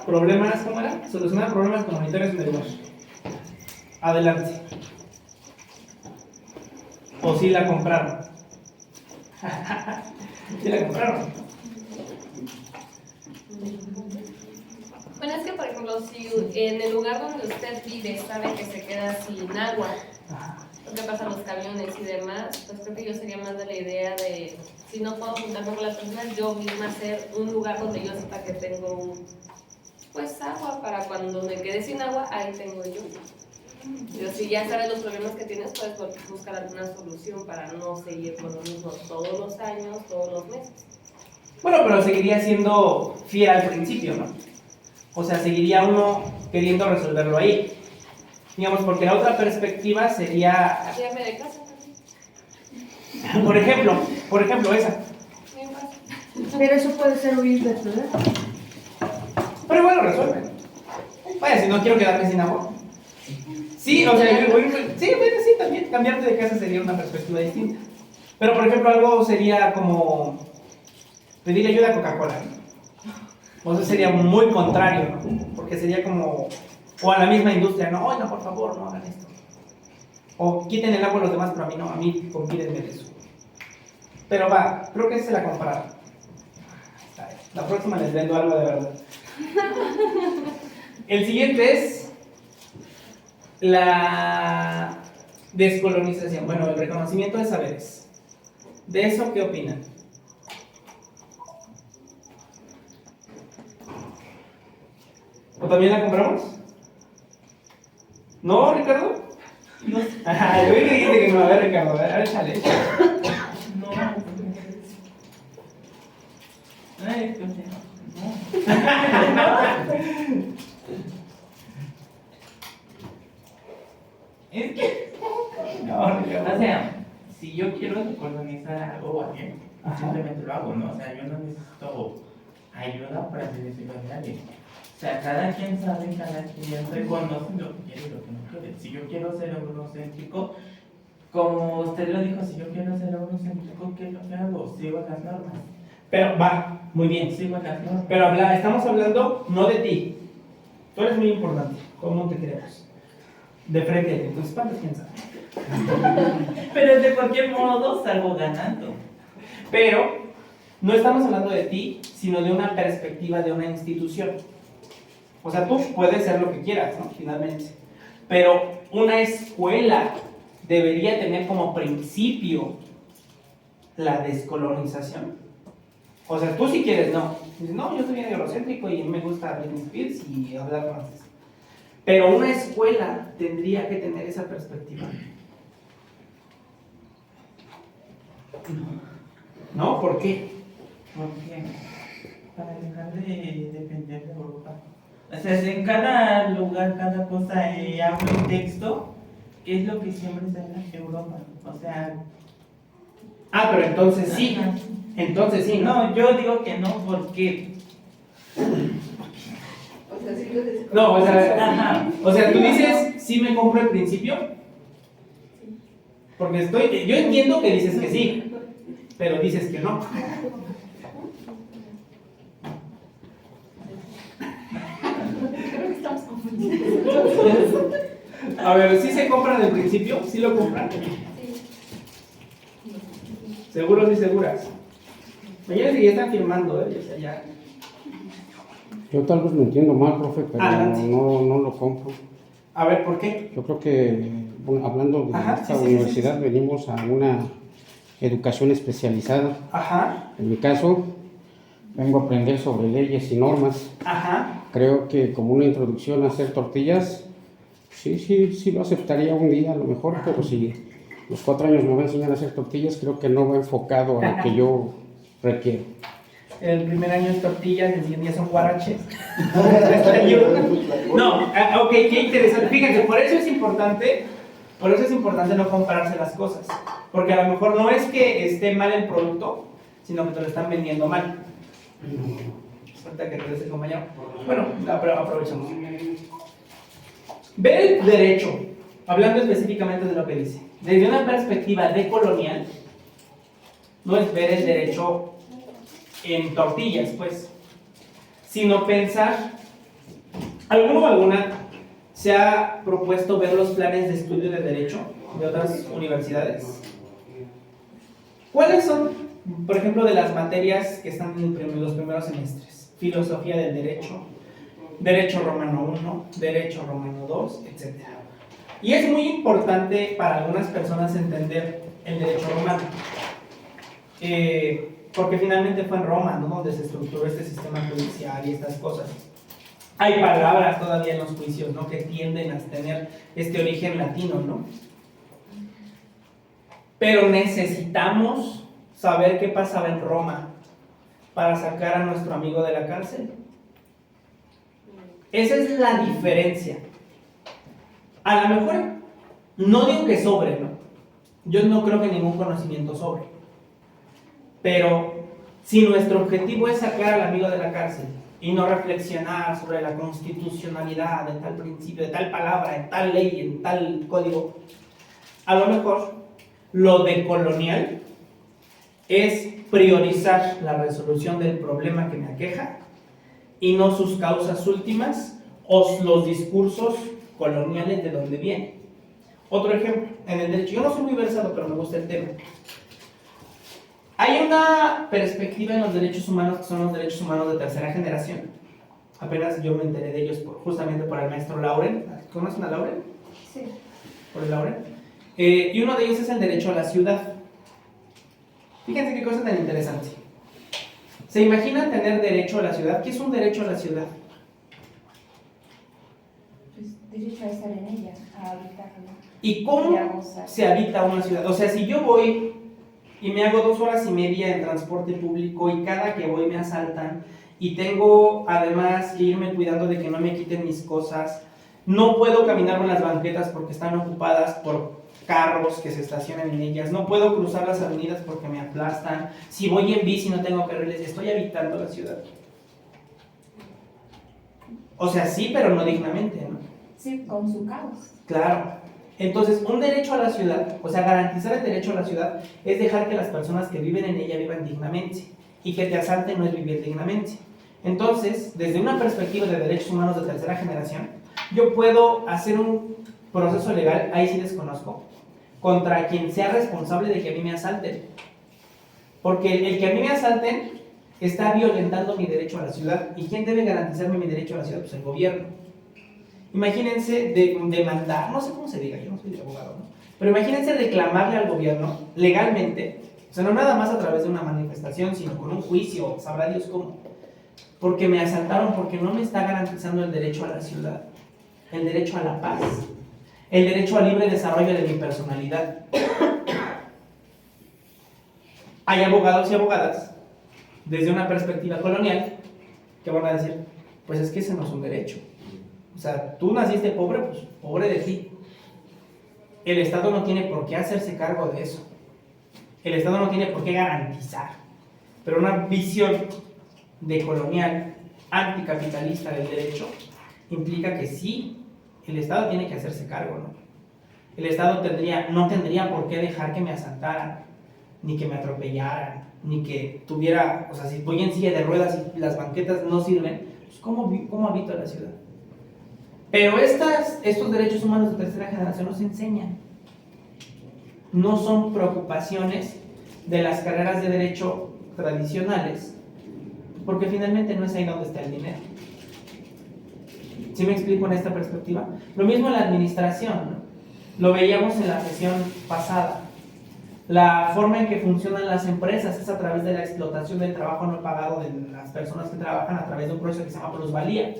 Problemas, ¿cómo era? Solucionar problemas comunitarios en el lugar. Adelante. ¿O si la compraron? ¿Sí la compraron? Bueno, es que por ejemplo, si en el lugar donde usted vive sabe que se queda sin agua, lo que pasa los camiones y demás, pues creo que yo sería más de la idea de, si no puedo juntarme con las personas, yo misma hacer un lugar donde yo sepa que tengo pues agua, para cuando me quede sin agua, ahí tengo yo. Pero si ya sabes los problemas que tienes, puedes buscar alguna solución para no seguir con lo mismo todos los años, todos los meses. Bueno, pero seguiría siendo fiel al principio, ¿no? O sea, seguiría uno queriendo resolverlo ahí. Digamos, porque la otra perspectiva sería... Cambiarme de casa también. Por ejemplo, esa. Bien fácil. Pero eso puede ser huir del problema. Pero igual lo resuelven. Vaya, si no quiero quedarme sin agua. Sí, o sea, sí, bueno, sí, también cambiarte de casa sería una perspectiva distinta. Pero, por ejemplo, algo sería como pedirle ayuda a Coca-Cola. O sea, sería muy contrario, ¿no? Porque sería como, o a la misma industria, no, oigan, por favor, no hagan esto. O quiten el agua a los demás, pero a mí no, a mí compídenme de eso. Pero va, creo que esa es la comparada. La próxima les vendo algo de verdad. El siguiente es la descolonización, bueno, el reconocimiento de saberes. ¿De eso qué opinan? ¿O también la compramos? ¿No, Ricardo? No. Ajá, yo dijiste que no, a ver, Ricardo, a ver, échale. No. Ay, no. Es que... No, Ricardo. O sea, si yo quiero colonizar algo o alguien, simplemente lo hago, ¿no? O sea, yo no necesito ayuda para decirlo a nadie. O sea, cada quien sabe, cada quien reconoce lo que quiere y lo que no quiere. Si yo quiero ser eurocéntrico, como usted lo dijo, si yo quiero ser eurocéntrico, ¿qué es lo que hago? Sigo las normas. Pero va, muy bien. Sigo las normas. Pero estamos hablando no de ti. Tú eres muy importante. ¿Cómo te queremos? De frente, en tus espaldas, quién sabe. Pero de cualquier modo salgo ganando. Pero no estamos hablando de ti, sino de una perspectiva de una institución. O sea, tú puedes ser lo que quieras, ¿no? Finalmente. Pero una escuela debería tener como principio la descolonización. O sea, tú si quieres, no. Dices, no, yo soy bien eurocéntrico y me gusta Britney Spears y hablar francés. Pero una escuela tendría que tener esa perspectiva. ¿No? ¿Por qué? Porque para dejar de depender de Europa. O sea, en cada lugar, cada cosa habla un texto, que es lo que siempre está en Europa. O sea. Ah, pero entonces sí. Ajá. Entonces sí, ¿no? No, yo digo que no, porque. O sea, sí lo des- No, o sea, Ajá. o sea, tú dices, sí me compro el principio. Porque yo entiendo que dices que sí, pero dices que no. Creo que estamos confundidos. A ver, ¿sí se compran el principio? ¿Sí lo compran? ¿Seguros y seguras? Mañana sí ya están firmando, ¿eh? O sea, ya. Yo tal vez lo entiendo mal, profe, pero Adelante. no lo compro. A ver, ¿por qué? Yo creo que, bueno, hablando de Ajá, esta sí, universidad, venimos a una educación especializada. Ajá, En mi caso, vengo a aprender sobre leyes y normas. ajá. Creo que como una introducción a hacer tortillas, sí lo aceptaría un día a lo mejor, pero si los 4 años me va a enseñar a hacer tortillas, creo que no va enfocado a lo que yo requiero. El primer año es tortillas, el siguiente día son guaraches. No, ok, qué interesante. Fíjense, por eso es importante no compararse las cosas. Porque a lo mejor no es que esté mal el producto, sino que te lo están vendiendo mal. Falta que regrese el compañero. Bueno, aprovechamos. Ver el derecho, hablando específicamente de lo que dice, desde una perspectiva decolonial, no es ver el derecho en tortillas, pues, sino pensar, alguno o alguna se ha propuesto ver los planes de estudio de derecho de otras universidades. ¿Cuáles son, por ejemplo, de las materias que están en los primeros semestres? Filosofía del derecho, derecho romano 1, derecho romano 2, etc. Y es muy importante para algunas personas entender el derecho romano. Porque finalmente fue en Roma, ¿no?, donde se estructuró este sistema judicial y estas cosas. Hay palabras todavía en los juicios, ¿no?, que tienden a tener este origen latino, ¿no? Pero necesitamos saber qué pasaba en Roma para sacar a nuestro amigo de la cárcel. Esa es la diferencia. A lo mejor, no digo que sobre, ¿no? Yo no creo que ningún conocimiento sobre. Pero si nuestro objetivo es sacar al amigo de la cárcel y no reflexionar sobre la constitucionalidad de tal principio, de tal palabra, en tal ley, en tal código, a lo mejor lo decolonial es priorizar la resolución del problema que me aqueja y no sus causas últimas o los discursos coloniales de donde viene. Otro ejemplo, en el derecho, yo no soy muy versado, pero me gusta el tema. Hay una perspectiva en los derechos humanos que son los derechos humanos de tercera generación. Apenas yo me enteré de ellos justamente por el maestro Lauren. ¿Conocen a Lauren? Sí. Por el Lauren. Y uno de ellos es el derecho a la ciudad. Fíjense qué cosa tan interesante. ¿Se imaginan tener derecho a la ciudad? ¿Qué es un derecho a la ciudad? Pues derecho a estar en ella, a habitarla. ¿Y cómo se habita una ciudad? O sea, si yo voy y me hago 2 horas y media en transporte público y cada que voy me asaltan y tengo además que irme cuidando de que no me quiten mis cosas, no puedo caminar en las banquetas porque están ocupadas por carros que se estacionen en ellas, no puedo cruzar las avenidas porque me aplastan, si voy en bici no tengo carriles, estoy habitando la ciudad. O sea, sí, pero no dignamente, ¿no? Sí, con su caos. Claro. Entonces, un derecho a la ciudad, o sea, garantizar el derecho a la ciudad es dejar que las personas que viven en ella vivan dignamente, y que te asalten no es vivir dignamente. Entonces, desde una perspectiva de derechos humanos de tercera generación, yo puedo hacer un proceso legal, ahí sí desconozco, contra quien sea responsable de que a mí me asalten. Porque el que a mí me asalten está violentando mi derecho a la ciudad. ¿Y quién debe garantizarme mi derecho a la ciudad? Pues el gobierno. Imagínense demandar, no sé cómo se diga, yo no soy abogado, ¿no? Pero imagínense reclamarle al gobierno legalmente, o sea, no nada más a través de una manifestación, sino con un juicio, sabrá Dios cómo. Porque me asaltaron, porque no me está garantizando el derecho a la ciudad, el derecho a la paz, el derecho al libre desarrollo de mi personalidad. Hay abogados y abogadas, desde una perspectiva colonial, que van a decir, pues es que ese no es un derecho. O sea, tú naciste pobre, pues pobre de ti. El Estado no tiene por qué hacerse cargo de eso. El Estado no tiene por qué garantizar. Pero una visión de colonial, anticapitalista del derecho, implica que sí, el Estado tiene que hacerse cargo, ¿no? El Estado no tendría por qué dejar que me asaltaran, ni que me atropellaran, ni que tuviera, o sea, si voy en silla de ruedas y las banquetas no sirven, pues ¿cómo habito la ciudad? Pero estos derechos humanos de tercera generación nos enseñan. No son preocupaciones de las carreras de derecho tradicionales, porque finalmente no es ahí donde está el dinero. ¿Sí me explico en esta perspectiva? Lo mismo en la administración, ¿no? Lo veíamos en la sesión pasada. La forma en que funcionan las empresas es a través de la explotación del trabajo no pagado de las personas que trabajan a través de un proceso que se llama plusvalía.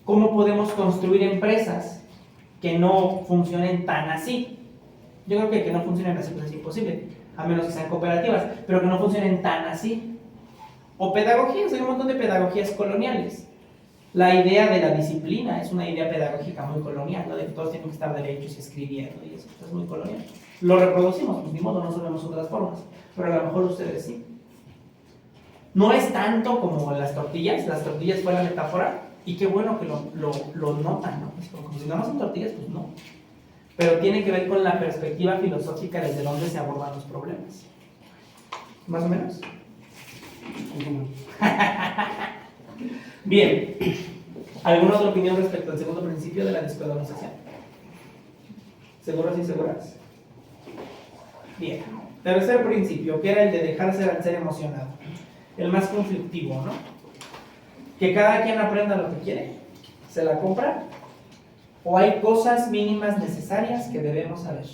¿Cómo podemos construir empresas que no funcionen tan así? Yo creo que no funcionen así pues es imposible, a menos que sean cooperativas, pero que no funcionen tan así. O pedagogías, hay un montón de pedagogías coloniales. La idea de la disciplina es una idea pedagógica muy colonial, ¿no? De que todos tienen que estar derechos y escribiendo, y eso es muy colonial. Lo reproducimos, pues ni modo, no sabemos otras formas, pero a lo mejor ustedes sí. No es tanto como las tortillas fue la metáfora, y qué bueno que lo notan, ¿no? Es como si no son tortillas, pues no. Pero tiene que ver con la perspectiva filosófica desde donde se abordan los problemas. ¿Más o menos? Bien. ¿Alguna otra opinión respecto al segundo principio de la descolonización? ¿Seguros y seguras? Bien. Tercer principio, que era el de dejarse al ser emocionado. El más conflictivo, ¿no? Que cada quien aprenda lo que quiere, se la compra, o hay cosas mínimas necesarias que debemos saber.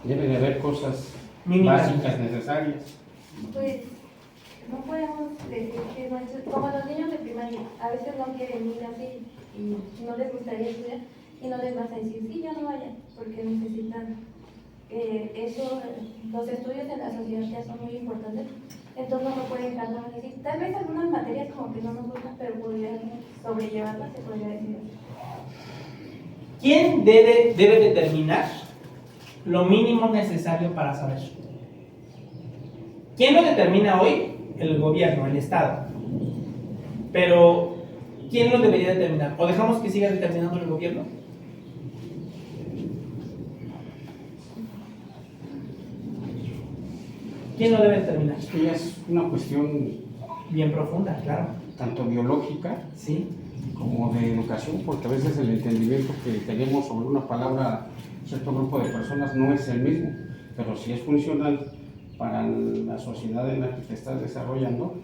Debe de haber cosas Mínimas. básicas necesarias. Pues no podemos decir que no es como los niños de primaria, a veces no quieren ir así y no les gustaría estudiar y no les vas a decir, sí, ya no vayan, porque necesitan eso, los estudios en la sociedad ya son muy importantes, entonces no pueden cantar decir, tal vez algunas materias como que no nos gustan, pero podrían sobrellevarlas, se podría decir. ¿Quién debe determinar lo mínimo necesario para saber? ¿Quién lo determina hoy? El gobierno, el Estado. Pero, ¿quién lo debería determinar? ¿O dejamos que siga determinando el gobierno? ¿Quién lo debe determinar? Esto ya es una cuestión Bien profunda, claro. tanto biológica Sí. como de educación, porque a veces el entendimiento que tenemos sobre una palabra cierto grupo de personas no es el mismo, pero si es funcional para la sociedad en la que te estás desarrollando,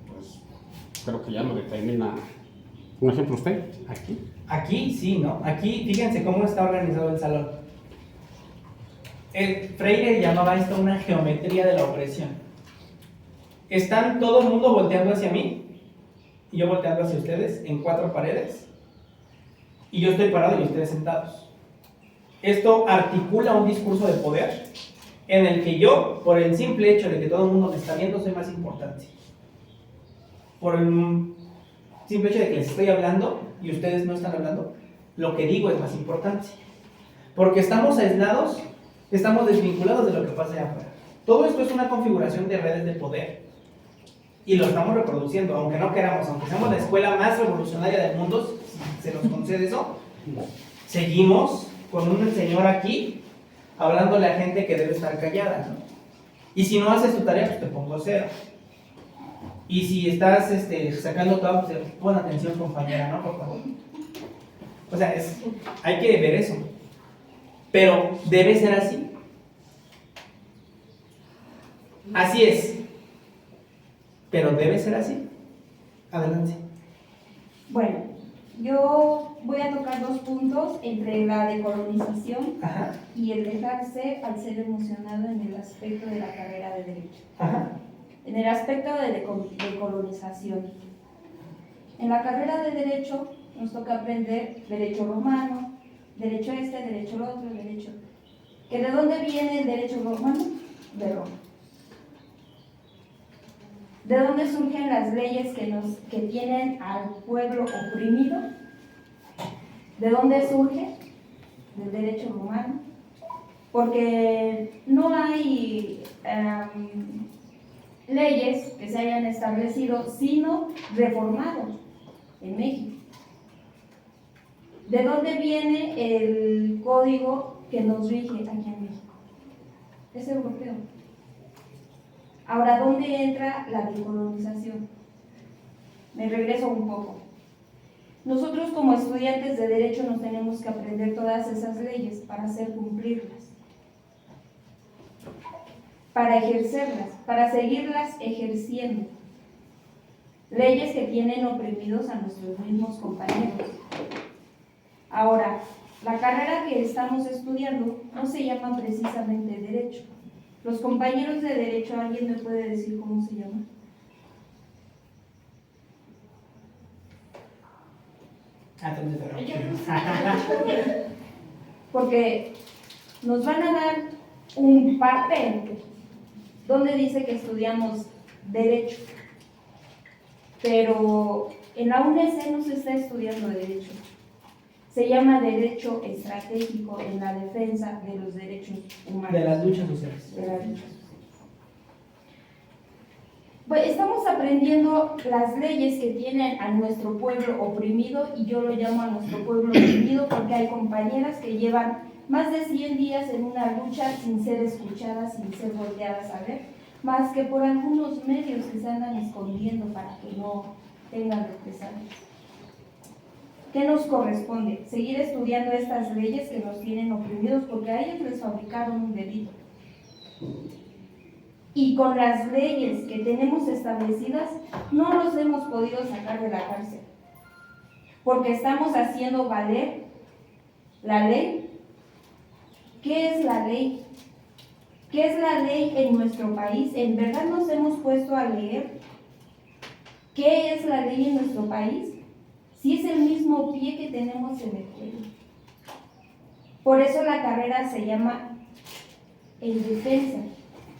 pues creo que ya lo determina. Un ejemplo usted, aquí. Aquí sí, ¿no? Aquí, fíjense cómo está organizado el salón. Freire llamaba esto una geometría de la opresión. Están todo el mundo volteando hacia mí y yo volteando hacia ustedes en 4 paredes y yo estoy parado y ustedes sentados. Esto articula un discurso de poder en el que yo, por el simple hecho de que todo el mundo me está viendo, soy más importante. Por el simple hecho de que les estoy hablando y ustedes no están hablando, lo que digo es más importante. Porque estamos aislados, estamos desvinculados de lo que pasa allá afuera. Todo esto es una configuración de redes de poder. Y lo estamos reproduciendo, aunque no queramos, aunque seamos la escuela más revolucionaria del mundo, si se nos concede eso, seguimos con un señor aquí hablándole a gente que debe estar callada, ¿no? Y si no haces tu tarea, pues te pongo 0. Y si estás sacando todo, pues pon atención, compañera, ¿no? Por favor. O sea, hay que ver eso. Pero debe ser así. Así es. Pero debe ser así. Adelante. Bueno, yo voy a tocar 2 puntos entre la decolonización Ajá. y el dejarse al ser emocionado en el aspecto de la carrera de Derecho. Ajá. En el aspecto de decolonización. En la carrera de Derecho nos toca aprender Derecho romano, Derecho Derecho lo otro, Derecho... ¿Que de dónde viene el Derecho romano? De Roma. ¿De dónde surgen las leyes que tienen al pueblo oprimido? ¿De dónde surge? Del derecho romano. Porque no hay leyes que se hayan establecido, sino reformado en México. ¿De dónde viene el código que nos rige aquí en México? Es europeo. Ahora, ¿dónde entra la decolonización? Me regreso un poco. Nosotros como estudiantes de Derecho nos tenemos que aprender todas esas leyes para hacer cumplirlas, para ejercerlas, para seguirlas ejerciendo. Leyes que tienen oprimidos a nuestros mismos compañeros. Ahora, la carrera que estamos estudiando no se llama precisamente Derecho. Los compañeros de Derecho, ¿alguien me puede decir cómo se llama? Porque nos van a dar un papel donde dice que estudiamos Derecho, pero en la UNES no se está estudiando Derecho. Se llama Derecho Estratégico en la defensa de los derechos humanos. De las luchas sociales. De las luchas. Pues estamos aprendiendo las leyes que tienen a nuestro pueblo oprimido, y yo lo llamo a nuestro pueblo oprimido porque hay compañeras que llevan más de 100 días en una lucha sin ser escuchadas, sin ser volteadas a ver, más que por algunos medios que se andan escondiendo para que no tengan represalias. ¿Qué nos corresponde? Seguir estudiando estas leyes que nos tienen oprimidos porque a ellos les fabricaron un delito. Y con las leyes que tenemos establecidas no los hemos podido sacar de la cárcel porque estamos haciendo valer la ley. ¿Qué es la ley? ¿Qué es la ley en nuestro país? ¿En verdad nos hemos puesto a leer qué es la ley en nuestro país? Si es el mismo pie que tenemos en el cuello. Por eso la carrera se llama en defensa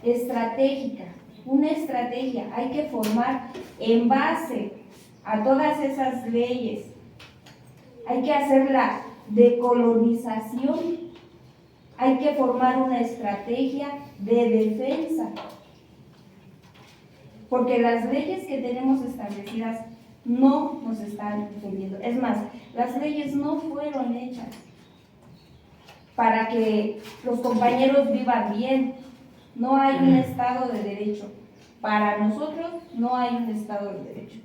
estratégica, una estrategia. Hay que formar en base a todas esas leyes. Hay que hacer la decolonización. Hay que formar una estrategia de defensa. Porque las leyes que tenemos establecidas no nos están defendiendo. Es más, las leyes no fueron hechas para que los compañeros vivan bien. No hay un Estado de Derecho. Para nosotros no hay un Estado de Derecho.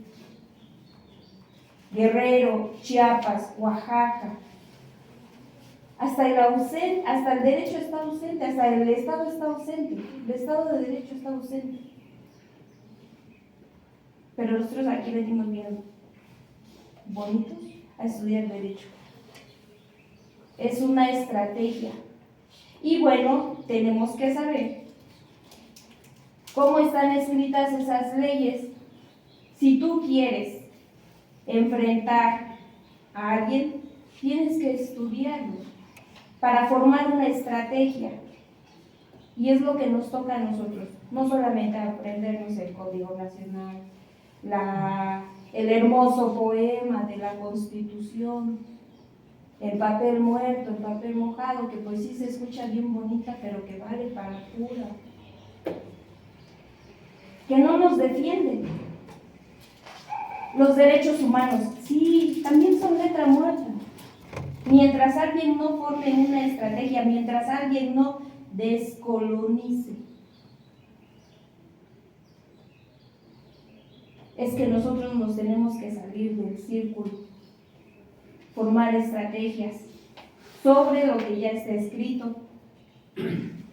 Guerrero, Chiapas, Oaxaca, hasta el derecho está ausente, hasta el Estado está ausente, el Estado de Derecho está ausente. Pero nosotros aquí venimos bien bonitos a estudiar Derecho. Es una estrategia. Y bueno, tenemos que saber cómo están escritas esas leyes. Si tú quieres enfrentar a alguien, tienes que estudiarlo para formar una estrategia. Y es lo que nos toca a nosotros, no solamente aprendernos el Código Nacional, el hermoso poema de la Constitución, en papel muerto, en papel mojado, que pues sí se escucha bien bonita, pero que vale para pura. Que no nos defienden. Los derechos humanos, sí, también son letra muerta. Mientras alguien no forme una estrategia, mientras alguien no descolonice, es que nosotros nos tenemos que salir del círculo, formar estrategias sobre lo que ya está escrito.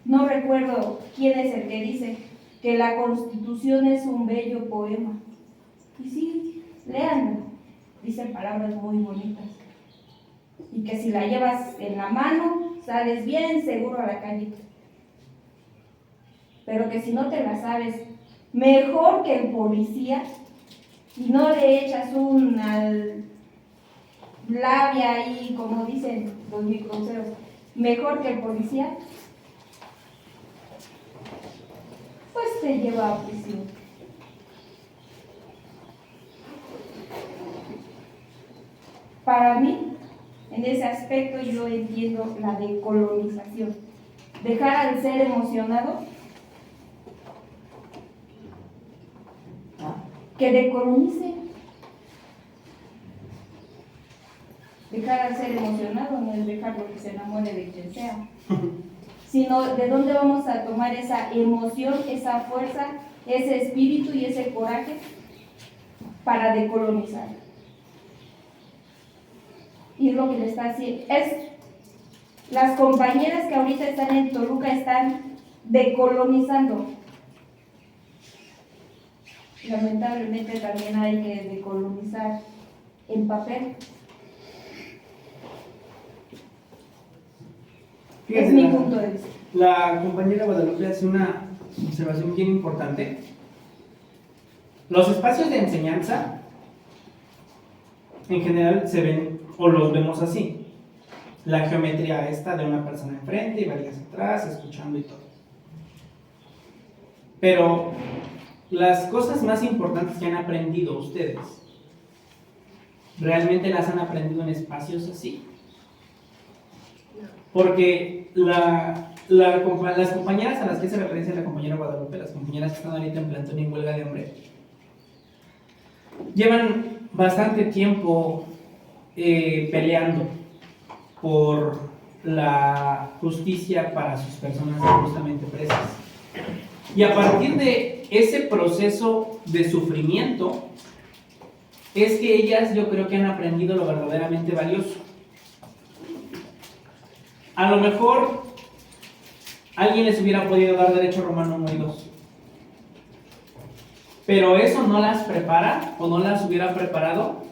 No recuerdo quién es el que dice que la Constitución es un bello poema. Y sí, léanlo, dicen palabras muy bonitas. Y que si la llevas en la mano, sales bien seguro a la calle. Pero que si no te la sabes, mejor que el policía, y no le echas un al labia ahí, como dicen los microceros, mejor que el policía, pues te lleva a prisión. Para mí, en ese aspecto yo entiendo la decolonización. Dejar al ser emocionado que decolonice. Dejar al ser emocionado no es dejarlo que se enamore de quien sea, sino de dónde vamos a tomar esa emoción, esa fuerza, ese espíritu y ese coraje para decolonizar. Y lo que le está haciendo es, las compañeras que ahorita están en Toluca están decolonizando. Lamentablemente también hay que decolonizar en papel. Fíjate, es mi punto de vista. La compañera Guadalupe hace una observación bien importante. Los espacios de enseñanza en general se ven o los vemos así. La geometría esta de una persona enfrente y varias atrás, escuchando y todo. Pero las cosas más importantes que han aprendido ustedes, ¿realmente las han aprendido en espacios así? Porque las compañeras a las que hace referencia la compañera Guadalupe, las compañeras que están ahorita en plantón y en huelga de hambre, llevan bastante tiempo peleando por la justicia para sus personas injustamente presas. Y a partir de ese proceso de sufrimiento, es que ellas yo creo que han aprendido lo verdaderamente valioso. A lo mejor alguien les hubiera podido dar derecho romano 1 y 2, pero eso no las prepara o no las hubiera preparado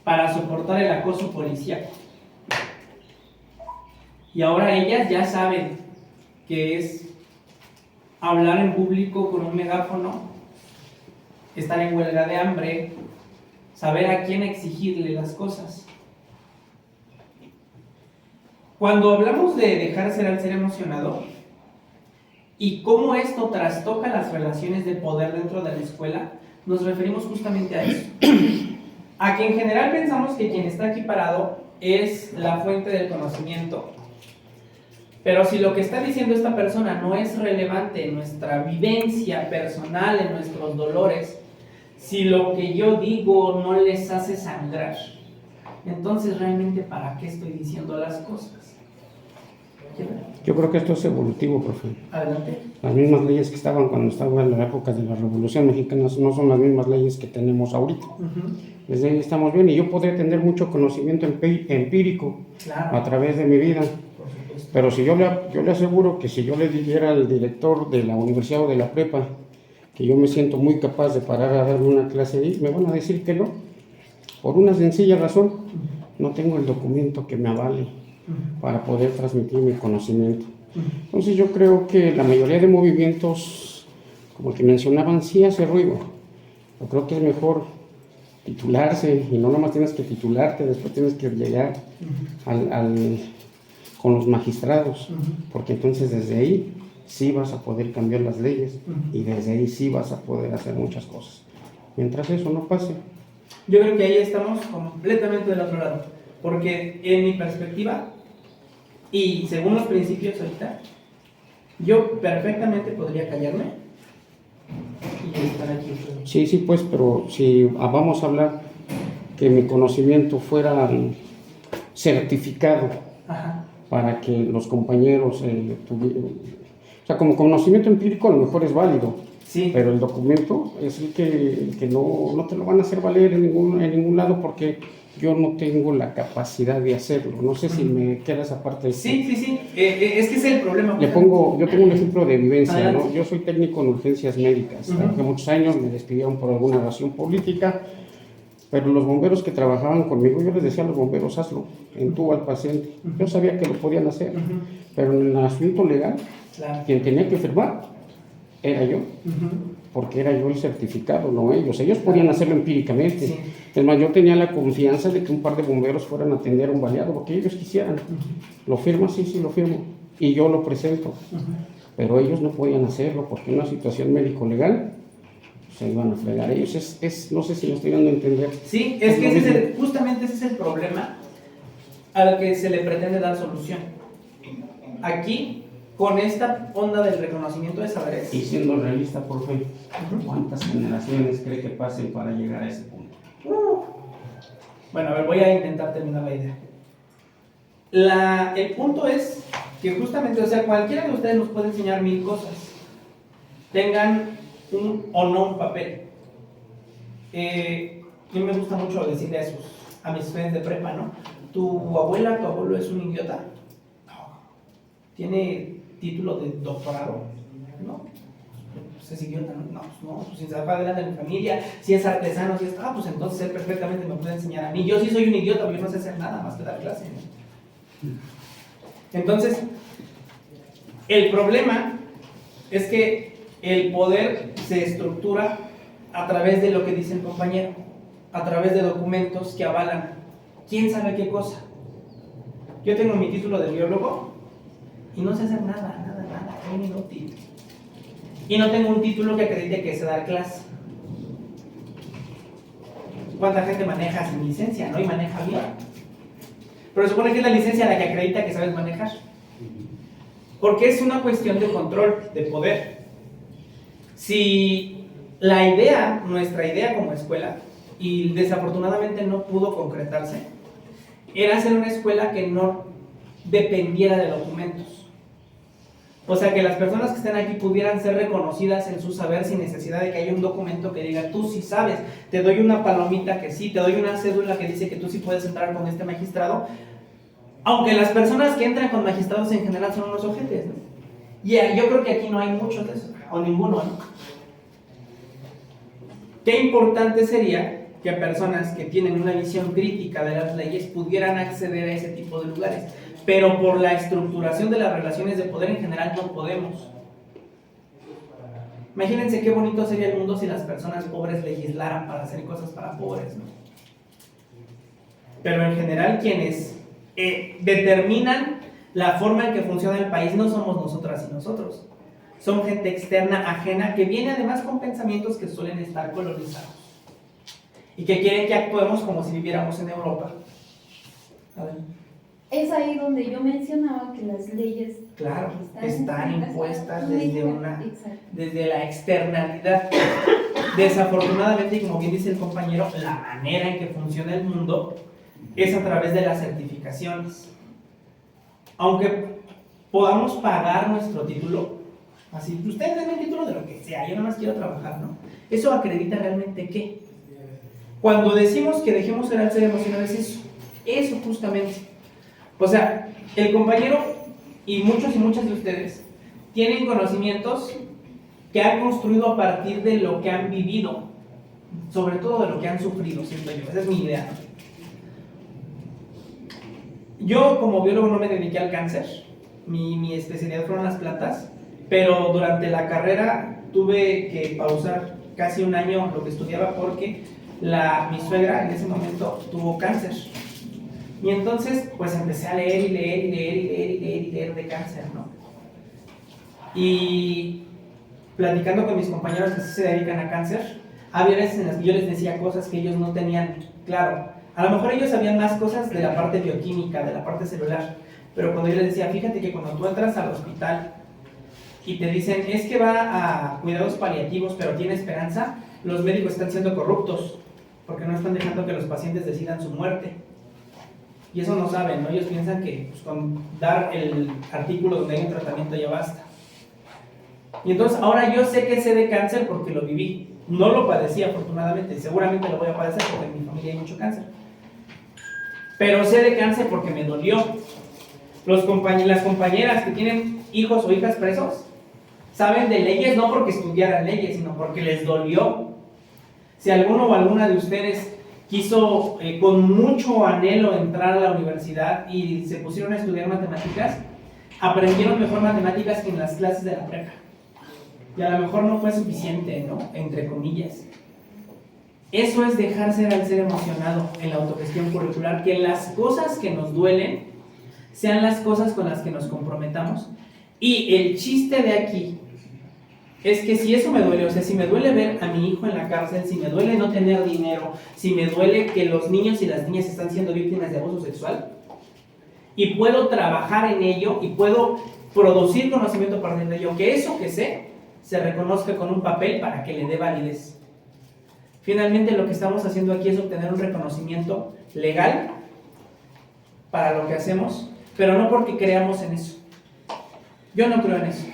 para soportar el acoso policíaco. Y ahora ellas ya saben que es hablar en público con un megáfono, estar en huelga de hambre, saber a quién exigirle las cosas. Cuando hablamos de dejar ser al ser emocionado y cómo esto trastoca las relaciones de poder dentro de la escuela, nos referimos justamente a eso. A que en general pensamos que quien está aquí parado es la fuente del conocimiento. Pero si lo que está diciendo esta persona no es relevante en nuestra vivencia personal, en nuestros dolores, si lo que yo digo no les hace sangrar, entonces realmente ¿para qué estoy diciendo las cosas? Yo creo que esto es evolutivo, profe. Adelante. Las mismas leyes que estaban cuando estaba en la época de la Revolución Mexicana no son las mismas leyes que tenemos ahorita. Desde ahí estamos bien y yo podría tener mucho conocimiento empírico a través de mi vida. Pero si yo le aseguro que si yo le dijera al director de la universidad o de la prepa que yo me siento muy capaz de parar a dar una clase ahí, me van a decir que no. Por una sencilla razón, no tengo el documento que me avale para poder transmitir mi conocimiento. Entonces yo creo que la mayoría de movimientos, como que mencionaban, sí hace ruido. Yo creo que es mejor titularse y no nomás tienes que titularte, después tienes que llegar con los magistrados, porque entonces desde ahí sí vas a poder cambiar las leyes y desde ahí sí vas a poder hacer muchas cosas. Mientras eso no pase. Yo creo que ahí estamos completamente del otro lado. Porque en mi perspectiva, y según los principios ahorita, yo perfectamente podría callarme y estar aquí. Sí, sí, pues, pero si vamos a hablar que mi conocimiento fuera certificado Ajá. para que los compañeros tuvieran, o sea, como conocimiento empírico a lo mejor es válido, Sí. pero el documento es el que no te lo van a hacer valer en ningún lado porque yo no tengo la capacidad de hacerlo. No sé si me queda esa parte. Sí. Es que ese es el problema. Yo tengo un ejemplo de vivencia, ¿no? Adelante. Yo soy técnico en urgencias médicas. Hace muchos años me despidieron por alguna razón política, pero los bomberos que trabajaban conmigo, yo les decía a los bomberos, hazlo, entuba al paciente. Yo sabía que lo podían hacer, pero en el asunto legal, Claro. quien tenía que firmar era yo, porque era yo el certificado, no ellos. Ellos podían hacerlo empíricamente. Sí. Es más, yo tenía la confianza de que un par de bomberos fueran a atender a un baleado, lo que ellos quisieran. ¿Lo firmas? Sí, lo firmo. Y yo lo presento. Pero ellos no podían hacerlo porque en una situación médico-legal se iban a fregar ellos. No sé si me estoy dando a entender. Sí, es que justamente ese es el problema al que se le pretende dar solución. Aquí, con esta onda del reconocimiento de saberes. Y siendo realista, por favor, ¿cuántas generaciones cree que pasen para llegar a ese punto? Bueno, a ver, voy a intentar terminar la idea. El punto es que justamente, o sea, cualquiera de ustedes nos puede enseñar 1000 cosas. Tengan o no un papel. A mí me gusta mucho decirle a mis estudiantes de prepa, ¿no? ¿Tu abuela, tu abuelo es un idiota? No. ¿Tiene título de doctorado? No. Pues es idiota, ¿no? No, pues si se va adelante en mi familia, si es artesano, si es... pues entonces él perfectamente me puede enseñar a mí. Yo sí soy un idiota, porque yo no sé hacer nada más que dar clase, ¿no? Entonces, el problema es que el poder se estructura a través de lo que dice el compañero, a través de documentos que avalan quién sabe qué cosa. Yo tengo mi título de biólogo y no sé hacer nada, soy un inútil. Y no tengo un título que acredite que sé dar clase. ¿Cuánta gente maneja sin licencia, no? Y maneja bien. Pero supone que es la licencia la que acredita que sabes manejar. Porque es una cuestión de control, de poder. Si nuestra idea como escuela, y desafortunadamente no pudo concretarse, era hacer una escuela que no dependiera de documentos. O sea, que las personas que estén aquí pudieran ser reconocidas en su saber sin necesidad de que haya un documento que diga, tú sí sabes, te doy una palomita que sí, te doy una cédula que dice que tú sí puedes entrar con este magistrado, aunque las personas que entran con magistrados en general son unos ojetes, ¿no? Y yo creo que aquí no hay muchos de esos, o ninguno, ¿no? Qué importante sería que personas que tienen una visión crítica de las leyes pudieran acceder a ese tipo de lugares. Pero por la estructuración de las relaciones de poder en general no podemos. Imagínense qué bonito sería el mundo si las personas pobres legislaran para hacer cosas para pobres, ¿no? Pero en general quienes determinan la forma en que funciona el país no somos nosotras y nosotros. Son gente externa, ajena, que viene además con pensamientos que suelen estar colonizados. Y que quieren que actuemos como si viviéramos en Europa. A ver. Es ahí donde yo mencionaba que las leyes, claro, que están impuestas desde la Exacto. externalidad. Desafortunadamente, y como bien dice el compañero, la manera en que funciona el mundo es a través de las certificaciones. Aunque podamos pagar nuestro título, así, ustedes den el título de lo que sea, yo nada más quiero trabajar, ¿no? ¿Eso acredita realmente qué? Cuando decimos que dejemos el ser emocional es eso justamente. O sea, el compañero y muchos y muchas de ustedes tienen conocimientos que han construido a partir de lo que han vivido, sobre todo de lo que han sufrido, siento yo. Esa es mi idea. Yo como biólogo no me dediqué al cáncer, mi especialidad fueron las plantas, pero durante la carrera tuve que pausar casi un año lo que estudiaba porque mi suegra en ese momento tuvo cáncer. Y entonces, pues empecé a leer de cáncer, ¿no? Y platicando con mis compañeros que sí se dedican a cáncer, había veces en las que yo les decía cosas que ellos no tenían claro. A lo mejor ellos sabían más cosas de la parte bioquímica, de la parte celular, pero cuando yo les decía, fíjate que cuando tú entras al hospital y te dicen, es que va a cuidados paliativos, pero tiene esperanza, los médicos están siendo corruptos, porque no están dejando que los pacientes decidan su muerte. Y eso no saben, ¿no? Ellos piensan que pues, con dar el artículo donde hay un tratamiento ya basta. Y entonces ahora yo sé que sé de cáncer porque lo viví. No lo padecí afortunadamente, y seguramente lo voy a padecer porque en mi familia hay mucho cáncer. Pero sé de cáncer porque me dolió. Las compañeras que tienen hijos o hijas presos saben de leyes no porque estudiaran leyes, sino porque les dolió. Si alguno o alguna de ustedes quiso con mucho anhelo entrar a la universidad y se pusieron a estudiar matemáticas, aprendieron mejor matemáticas que en las clases de la prepa. Y a lo mejor no fue suficiente, ¿no? Entre comillas. Eso es dejarse al ser emocionado en la autogestión curricular, que las cosas que nos duelen sean las cosas con las que nos comprometamos. Y el chiste de aquí es que si eso me duele, o sea, si me duele ver a mi hijo en la cárcel, si me duele no tener dinero, si me duele que los niños y las niñas están siendo víctimas de abuso sexual, y puedo trabajar en ello y puedo producir conocimiento a partir de ello, que eso que sé se reconozca con un papel para que le dé validez. Finalmente lo que estamos haciendo aquí es obtener un reconocimiento legal para lo que hacemos, pero no porque creamos en eso. Yo no creo en eso.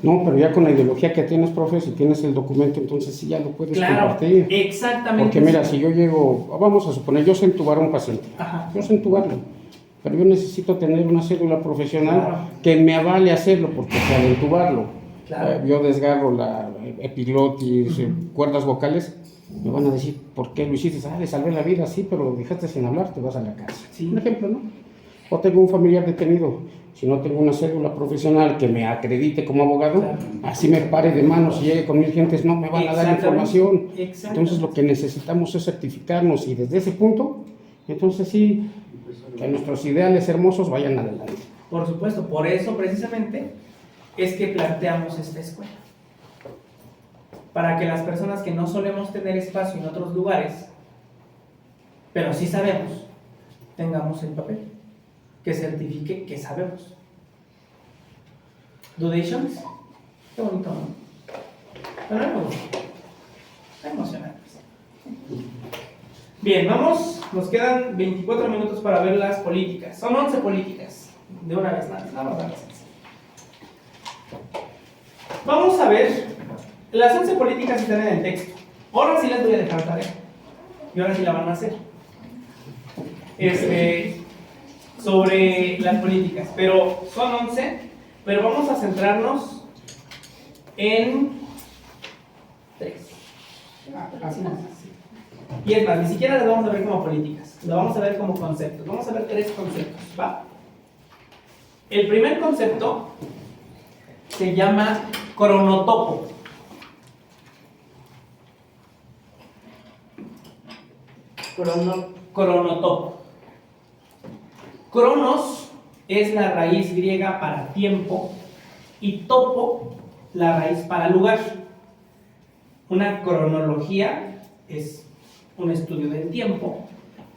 No, pero ya con la ideología que tienes, profe, si tienes el documento, entonces sí ya lo puedes compartir. Exactamente. Porque mira, si yo llego, vamos a suponer, yo sé entubar a un paciente. Ajá. Yo sé entubarlo, pero yo necesito tener una cédula profesional que me avale hacerlo, porque al entubarlo, yo desgarro la epiglotis, cuerdas vocales, me van a decir, ¿por qué lo hiciste? Le salvé la vida, sí, pero lo dejaste sin hablar, te vas a la cárcel. Sí. Un ejemplo, ¿no? O tengo un familiar detenido, si no tengo una cédula profesional que me acredite como abogado, así me pare de manos y llegue con 1000 gentes, no me van a dar información. Entonces lo que necesitamos es certificarnos, y desde ese punto, entonces sí, que nuestros ideales hermosos vayan adelante. Por supuesto, por eso precisamente es que planteamos esta escuela. Para que las personas que no solemos tener espacio en otros lugares, pero sí sabemos, tengamos el papel que certifique que sabemos. ¿Dudations? Qué bonito, ¿no? Pero no me gusta. Está emocionante. Bien, vamos. Nos quedan 24 minutos para ver las políticas. Son 11 políticas. De una vez más. Vamos a ver. Vamos a ver. Las 11 políticas están en el texto. Ahora sí las voy a dejar tarea. Y ahora sí la van a hacer. Sobre las políticas. Pero son 11. Pero vamos a centrarnos en 3. Y es más, ni siquiera las vamos a ver como políticas. Las vamos a ver como conceptos. Vamos a ver 3 conceptos. ¿Va? El primer concepto se llama cronotopo. Cronotopo. Cronos es la raíz griega para tiempo y topo la raíz para lugar. Una cronología es un estudio del tiempo,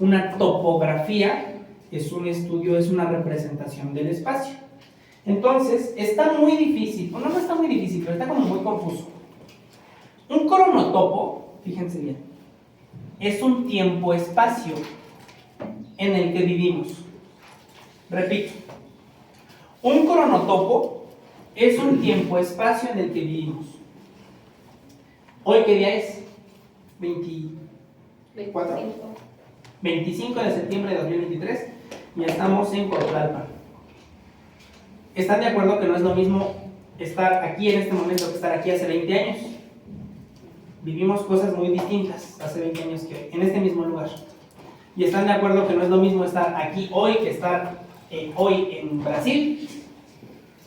una topografía es un estudio, es una representación del espacio. Entonces, está muy difícil, no está muy difícil, pero está como muy confuso. Un cronotopo, fíjense bien, es un tiempo-espacio en el que vivimos. Repito, un cronotopo es un tiempo-espacio en el que vivimos. ¿Hoy qué día es? 25 de septiembre de 2023. Ya estamos en Coatlalpan. ¿Están de acuerdo que no es lo mismo estar aquí en este momento que estar aquí hace 20 años? Vivimos cosas muy distintas hace 20 años que hoy, en este mismo lugar. ¿Y están de acuerdo que no es lo mismo estar aquí hoy que estar hoy en Brasil?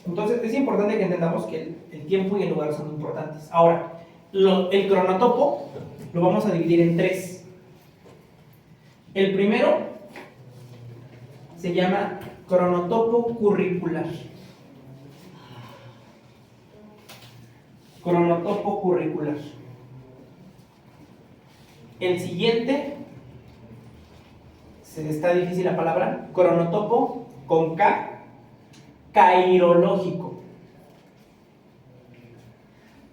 Entonces es importante que entendamos que el tiempo y el lugar son importantes. Ahora, el cronotopo lo vamos a dividir en 3. El primero se llama cronotopo curricular. Cronotopo curricular. El siguiente está difícil la palabra, cronotopo con K, cairológico.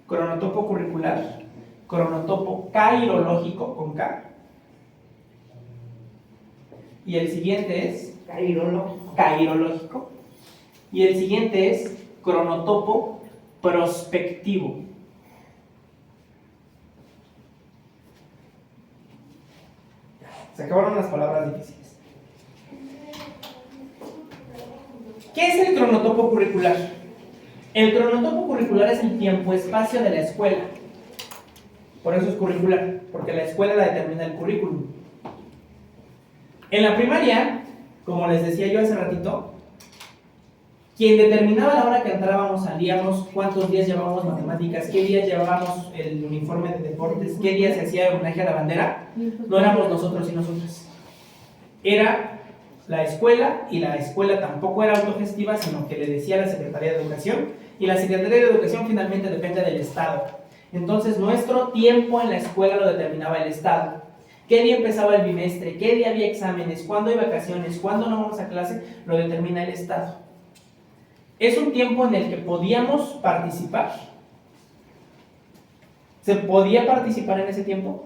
Cronotopo curricular, cronotopo cairológico con K. Y el siguiente es cairológico. Y el siguiente es cronotopo prospectivo. Se acabaron las palabras difíciles. ¿Qué es el cronotopo curricular? El cronotopo curricular es el tiempo-espacio de la escuela. Por eso es curricular, porque la escuela la determina el currículum. En la primaria, como les decía yo hace ratito, quien determinaba la hora que entrábamos, salíamos, cuántos días llevábamos matemáticas, qué días llevábamos el uniforme de deportes, qué días se hacía el homenaje a la bandera, no éramos nosotros y nosotras. Era la escuela, y la escuela tampoco era autogestiva, sino que le decía a la Secretaría de Educación, y la Secretaría de Educación finalmente depende del Estado. Entonces nuestro tiempo en la escuela lo determinaba el Estado. ¿Qué día empezaba el bimestre? ¿Qué día había exámenes? ¿Cuándo hay vacaciones? ¿Cuándo no vamos a clase? Lo determina el Estado. Es un tiempo en el que podíamos participar. ¿Se podía participar en ese tiempo?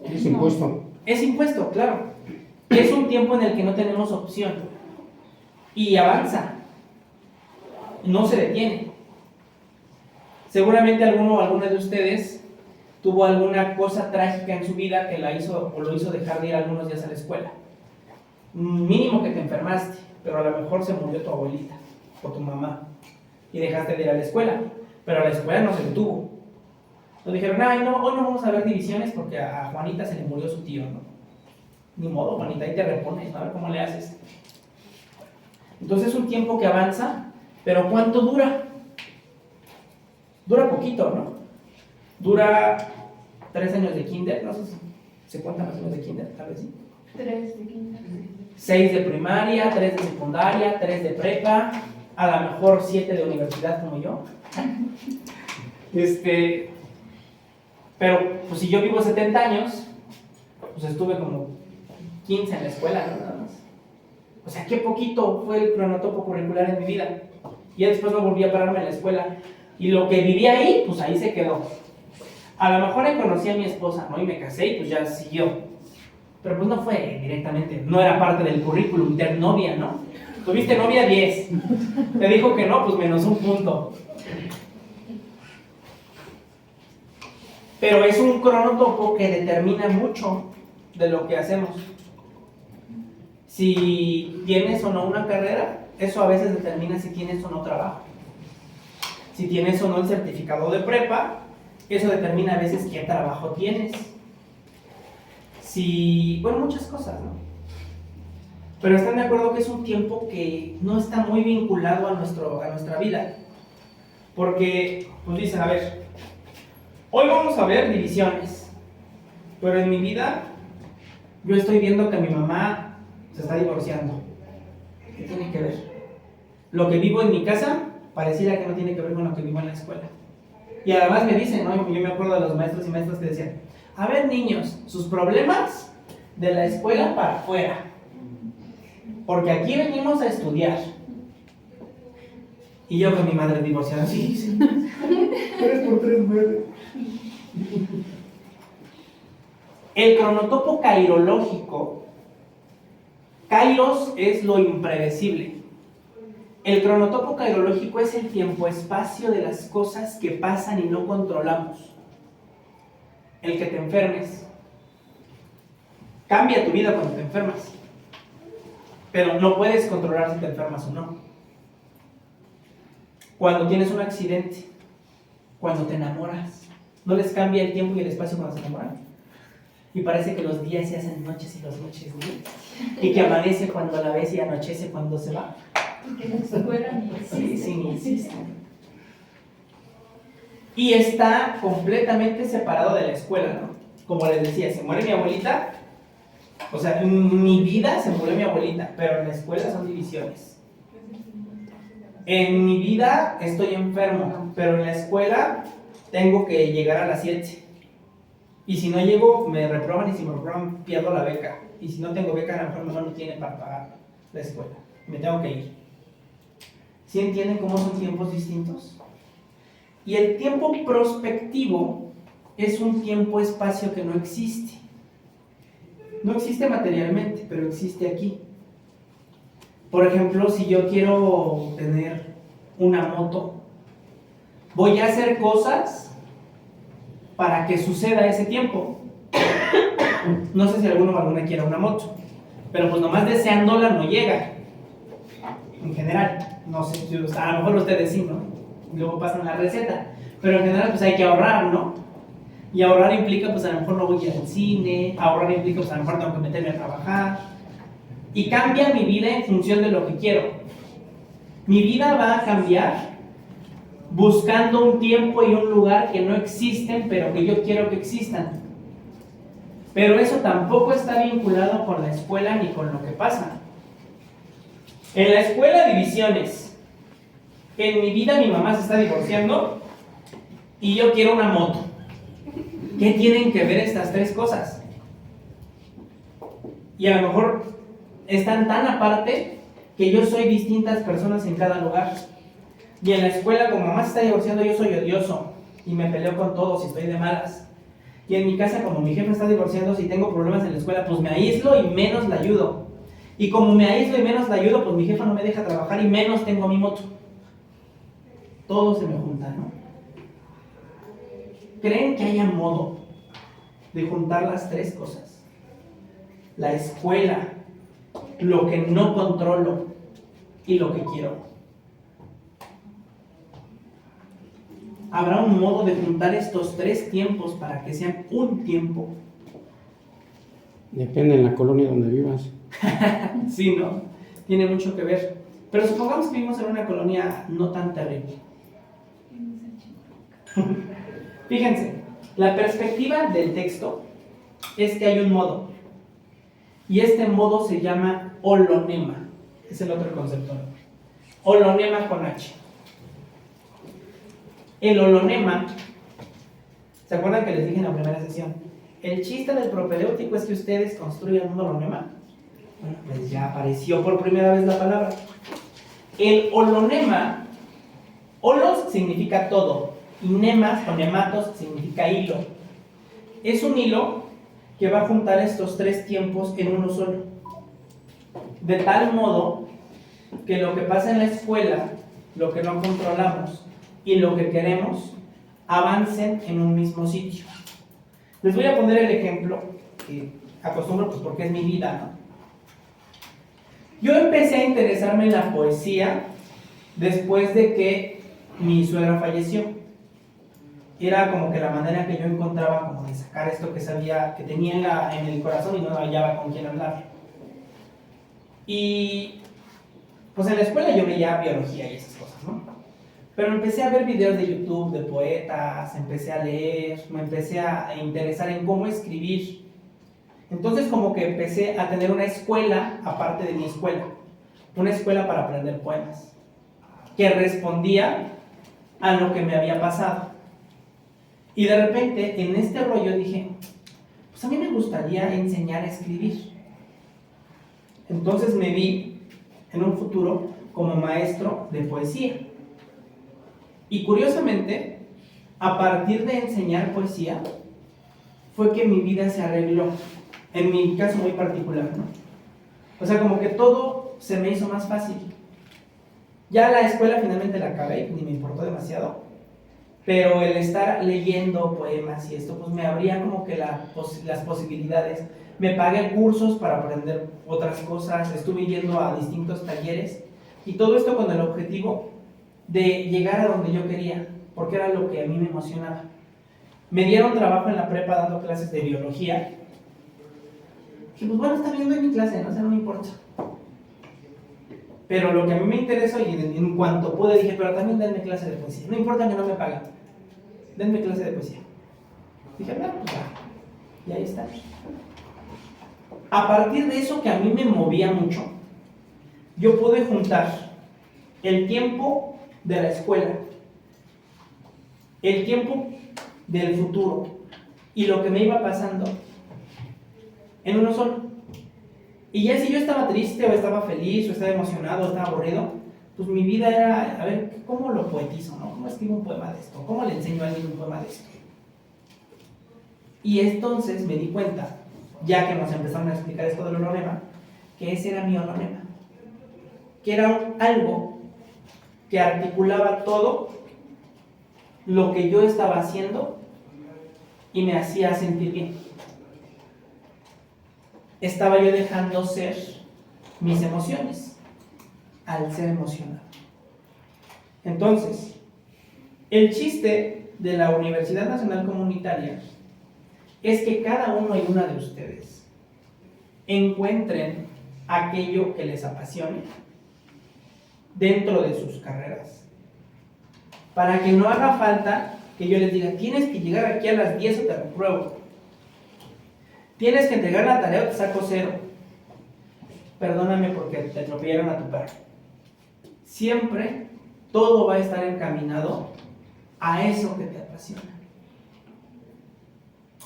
Es impuesto. Es impuesto, claro. Es un tiempo en el que no tenemos opción. Y avanza. No se detiene. Seguramente alguno o alguna de ustedes tuvo alguna cosa trágica en su vida que la hizo o lo hizo dejar de ir algunos días a la escuela. Mínimo que te enfermaste, pero a lo mejor se murió tu abuelita o tu mamá y dejaste de ir a la escuela, pero a la escuela no se detuvo. Nos dijeron, ay no, hoy no vamos a ver divisiones porque a Juanita se le murió su tío, ¿no? Ni modo, Juanita, ahí te repones, a ver cómo le haces. Entonces es un tiempo que avanza, pero ¿cuánto dura? Dura poquito, ¿no? Dura 3 años de kinder, no sé si se cuentan los años de kinder, tal vez sí. 3 de kinder. 6 de primaria, 3 de secundaria, 3 de prepa, a lo mejor 7 de universidad como yo. Pero pues si yo vivo 70 años, pues estuve como 15 en la escuela, ¿no? Nada más. O sea, qué poquito fue el cronotopo curricular en mi vida. Y ya después no volví a pararme en la escuela. Y lo que viví ahí, pues ahí se quedó. A lo mejor ahí conocí a mi esposa, ¿no? Y me casé y pues ya siguió. Pero pues no fue directamente, no era parte del currículum, de novia, ¿no? Tuviste novia 10. Te dijo que no, pues menos un punto. Pero es un cronotopo que determina mucho de lo que hacemos. Si tienes o no una carrera, eso a veces determina si tienes o no trabajo. Si tienes o no el certificado de prepa, eso determina a veces qué trabajo tienes. Bueno, muchas cosas, ¿no? Pero están de acuerdo que es un tiempo que no está muy vinculado a nuestra vida. Porque, pues dicen, a ver, hoy vamos a ver divisiones, pero en mi vida yo estoy viendo que mi mamá se está divorciando. ¿Qué tiene que ver? Lo que vivo en mi casa pareciera que no tiene que ver con lo que vivo en la escuela. Y además me dicen, ¿no? Yo me acuerdo de los maestros y maestras que decían, a ver niños, sus problemas de la escuela para afuera, porque aquí venimos a estudiar. Y yo con mi madre divorciada, sí. 3 por 3, 9. El cronotopo cairológico, kairos es lo impredecible. El cronotopo cairológico es el tiempo-espacio de las cosas que pasan y no controlamos. El que te enfermes. Cambia tu vida cuando te enfermas. Pero no puedes controlar si te enfermas o no. Cuando tienes un accidente. Cuando te enamoras. ¿No les cambia el tiempo y el espacio cuando se enamoran? Y parece que los días se hacen noches y las noches días. Y que amanece cuando la ves y anochece cuando se va. Y que la escuela ni existe. Sí, ni existe. Y está completamente separado de la escuela, ¿no? Como les decía, se muere mi abuelita, o sea, en mi vida se murió mi abuelita, pero en la escuela son divisiones. En mi vida estoy enfermo, pero en la escuela tengo que llegar a las 7. Y si no llego, me reprueban, y si me reprueban, pierdo la beca. y si no tengo beca, a lo mejor mi mamá no tiene para pagar la escuela, me tengo que ir. ¿Sí entienden cómo son tiempos distintos? Y el tiempo prospectivo es un tiempo-espacio que no existe. No existe materialmente, pero existe aquí. Por ejemplo, si yo quiero tener una moto, voy a hacer cosas para que suceda ese tiempo. No sé si alguno o alguna quiera una moto, pero pues nomás deseándola no llega. En general, no sé, a lo mejor ustedes sí, ¿no? Y luego pasan la receta, pero en general pues hay que ahorrar, ¿no? Y ahorrar implica pues a lo mejor no voy al cine, ahorrar implica pues a lo mejor tengo que meterme a trabajar. Y cambia mi vida en función de lo que quiero. Mi vida va a cambiar buscando un tiempo y un lugar que no existen, pero que yo quiero que existan. Pero eso tampoco está vinculado con la escuela ni con lo que pasa. En la escuela, divisiones. En mi vida mi mamá se está divorciando y yo quiero una moto. ¿Qué tienen que ver estas tres cosas? Y a lo mejor están tan aparte que yo soy distintas personas en cada lugar. Y en la escuela, como mamá se está divorciando, yo soy odioso y me peleo con todos y estoy de malas. Y en mi casa, como mi jefe está divorciando, si tengo problemas en la escuela, pues me aíslo y menos la ayudo. Y como me aíslo y menos la ayudo, pues mi jefa no me deja trabajar y menos tengo mi moto. Todo se me junta, ¿no? ¿Creen que haya modo de juntar las tres cosas? La escuela, lo que no controlo y lo que quiero. ¿Habrá un modo de juntar estos tres tiempos para que sean un tiempo? Depende en la colonia donde vivas. Sí, ¿no? Tiene mucho que ver. Pero supongamos que vivimos en una colonia no tan terrible. Fíjense, la perspectiva del texto es que hay un modo. Y este modo se llama holonema. Es el otro concepto. Holonema con H. El holonema, ¿se acuerdan que les dije en la primera sesión? El chiste del propedéutico es que ustedes construyan un holonema. Bueno, pues ya apareció por primera vez la palabra. El holonema, holos significa todo, y nemas o nematos significa hilo. Es un hilo que va a juntar estos tres tiempos en uno solo. De tal modo que lo que pasa en la escuela, lo que no controlamos y lo que queremos, avancen en un mismo sitio. Les voy a poner el ejemplo que acostumbro pues porque es mi vida, ¿no? Yo empecé a interesarme en la poesía después de que mi suegra falleció. Era como que la manera que yo encontraba como de sacar esto que sabía, que tenía en el corazón y no hallaba con quién hablar. Y pues en la escuela yo veía biología y esas cosas, ¿no? Pero empecé a ver videos de YouTube de poetas, empecé a leer, me empecé a interesar en cómo escribir. Entonces como que empecé a tener una escuela aparte de mi escuela, una escuela para aprender poemas, que respondía a lo que me había pasado. Y de repente en este rollo dije, pues a mí me gustaría enseñar a escribir. Entonces me vi en un futuro como maestro de poesía. Y curiosamente, a partir de enseñar poesía, fue que mi vida se arregló, en mi caso muy particular, ¿no? O sea, como que todo se me hizo más fácil. Ya la escuela finalmente la acabé, ni me importó demasiado, pero el estar leyendo poemas y esto, pues me abría como que las posibilidades. Me pagué cursos para aprender otras cosas, estuve yendo a distintos talleres, y todo esto con el objetivo de llegar a donde yo quería, porque era lo que a mí me emocionaba. Me dieron trabajo en la prepa dando clases de biología. Dije, pues bueno, está bien, doy mi clase, ¿no? O sea, no me importa. Pero lo que a mí me interesó, y en cuanto pude dije, pero también denme clase de poesía. No importa que no me paguen, denme clase de poesía. Dije, bueno, pues ya. Y ahí está. A partir de eso que a mí me movía mucho, yo pude juntar el tiempo de la escuela, el tiempo del futuro y lo que me iba pasando en uno solo. Y ya si yo estaba triste, o estaba feliz, o estaba emocionado, o estaba aburrido, pues mi vida era, a ver, ¿cómo lo poetizo, no? ¿Cómo escribo un poema de esto? ¿Cómo le enseño a alguien un poema de esto? Y entonces me di cuenta, ya que nos empezaron a explicar esto del holonema, que ese era mi holonema. Que era algo que articulaba todo lo que yo estaba haciendo y me hacía sentir bien. Estaba yo dejando ser mis emociones al ser emocionado. Entonces, el chiste de la Universidad Nacional Comunitaria es que cada uno y una de ustedes encuentren aquello que les apasione dentro de sus carreras, para que no haga falta que yo les diga, tienes que llegar aquí a las 10 o te repruebo, tienes que entregar la tarea o te saco 0, perdóname porque te atropellaron a tu perro. Siempre todo va a estar encaminado a eso que te apasiona.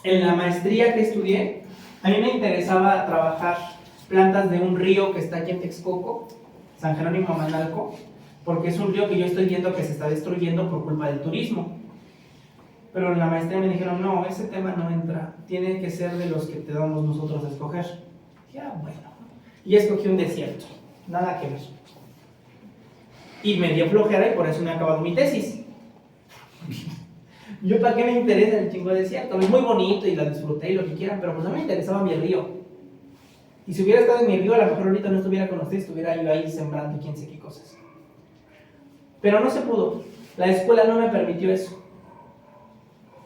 En la maestría que estudié, a mí me interesaba trabajar plantas de un río que está aquí en Texcoco, San Jerónimo Manalco, porque es un río que yo estoy viendo que se está destruyendo por culpa del turismo. Pero en la maestría me dijeron, no, ese tema no entra, tiene que ser de los que te damos nosotros a escoger. Ya, bueno. Y escogí un desierto, nada que ver. Y me dio flojera y por eso no he acabado mi tesis. Yo, ¿para qué me interesa el chingo desierto? Es muy bonito y la disfruté y lo que quieran, pero pues a mí me interesaba mi río. Y si hubiera estado en mi río, a lo mejor ahorita no estuviera con ustedes, estuviera yo ahí sembrando quién sé qué cosas. Pero no se pudo. La escuela no me permitió eso.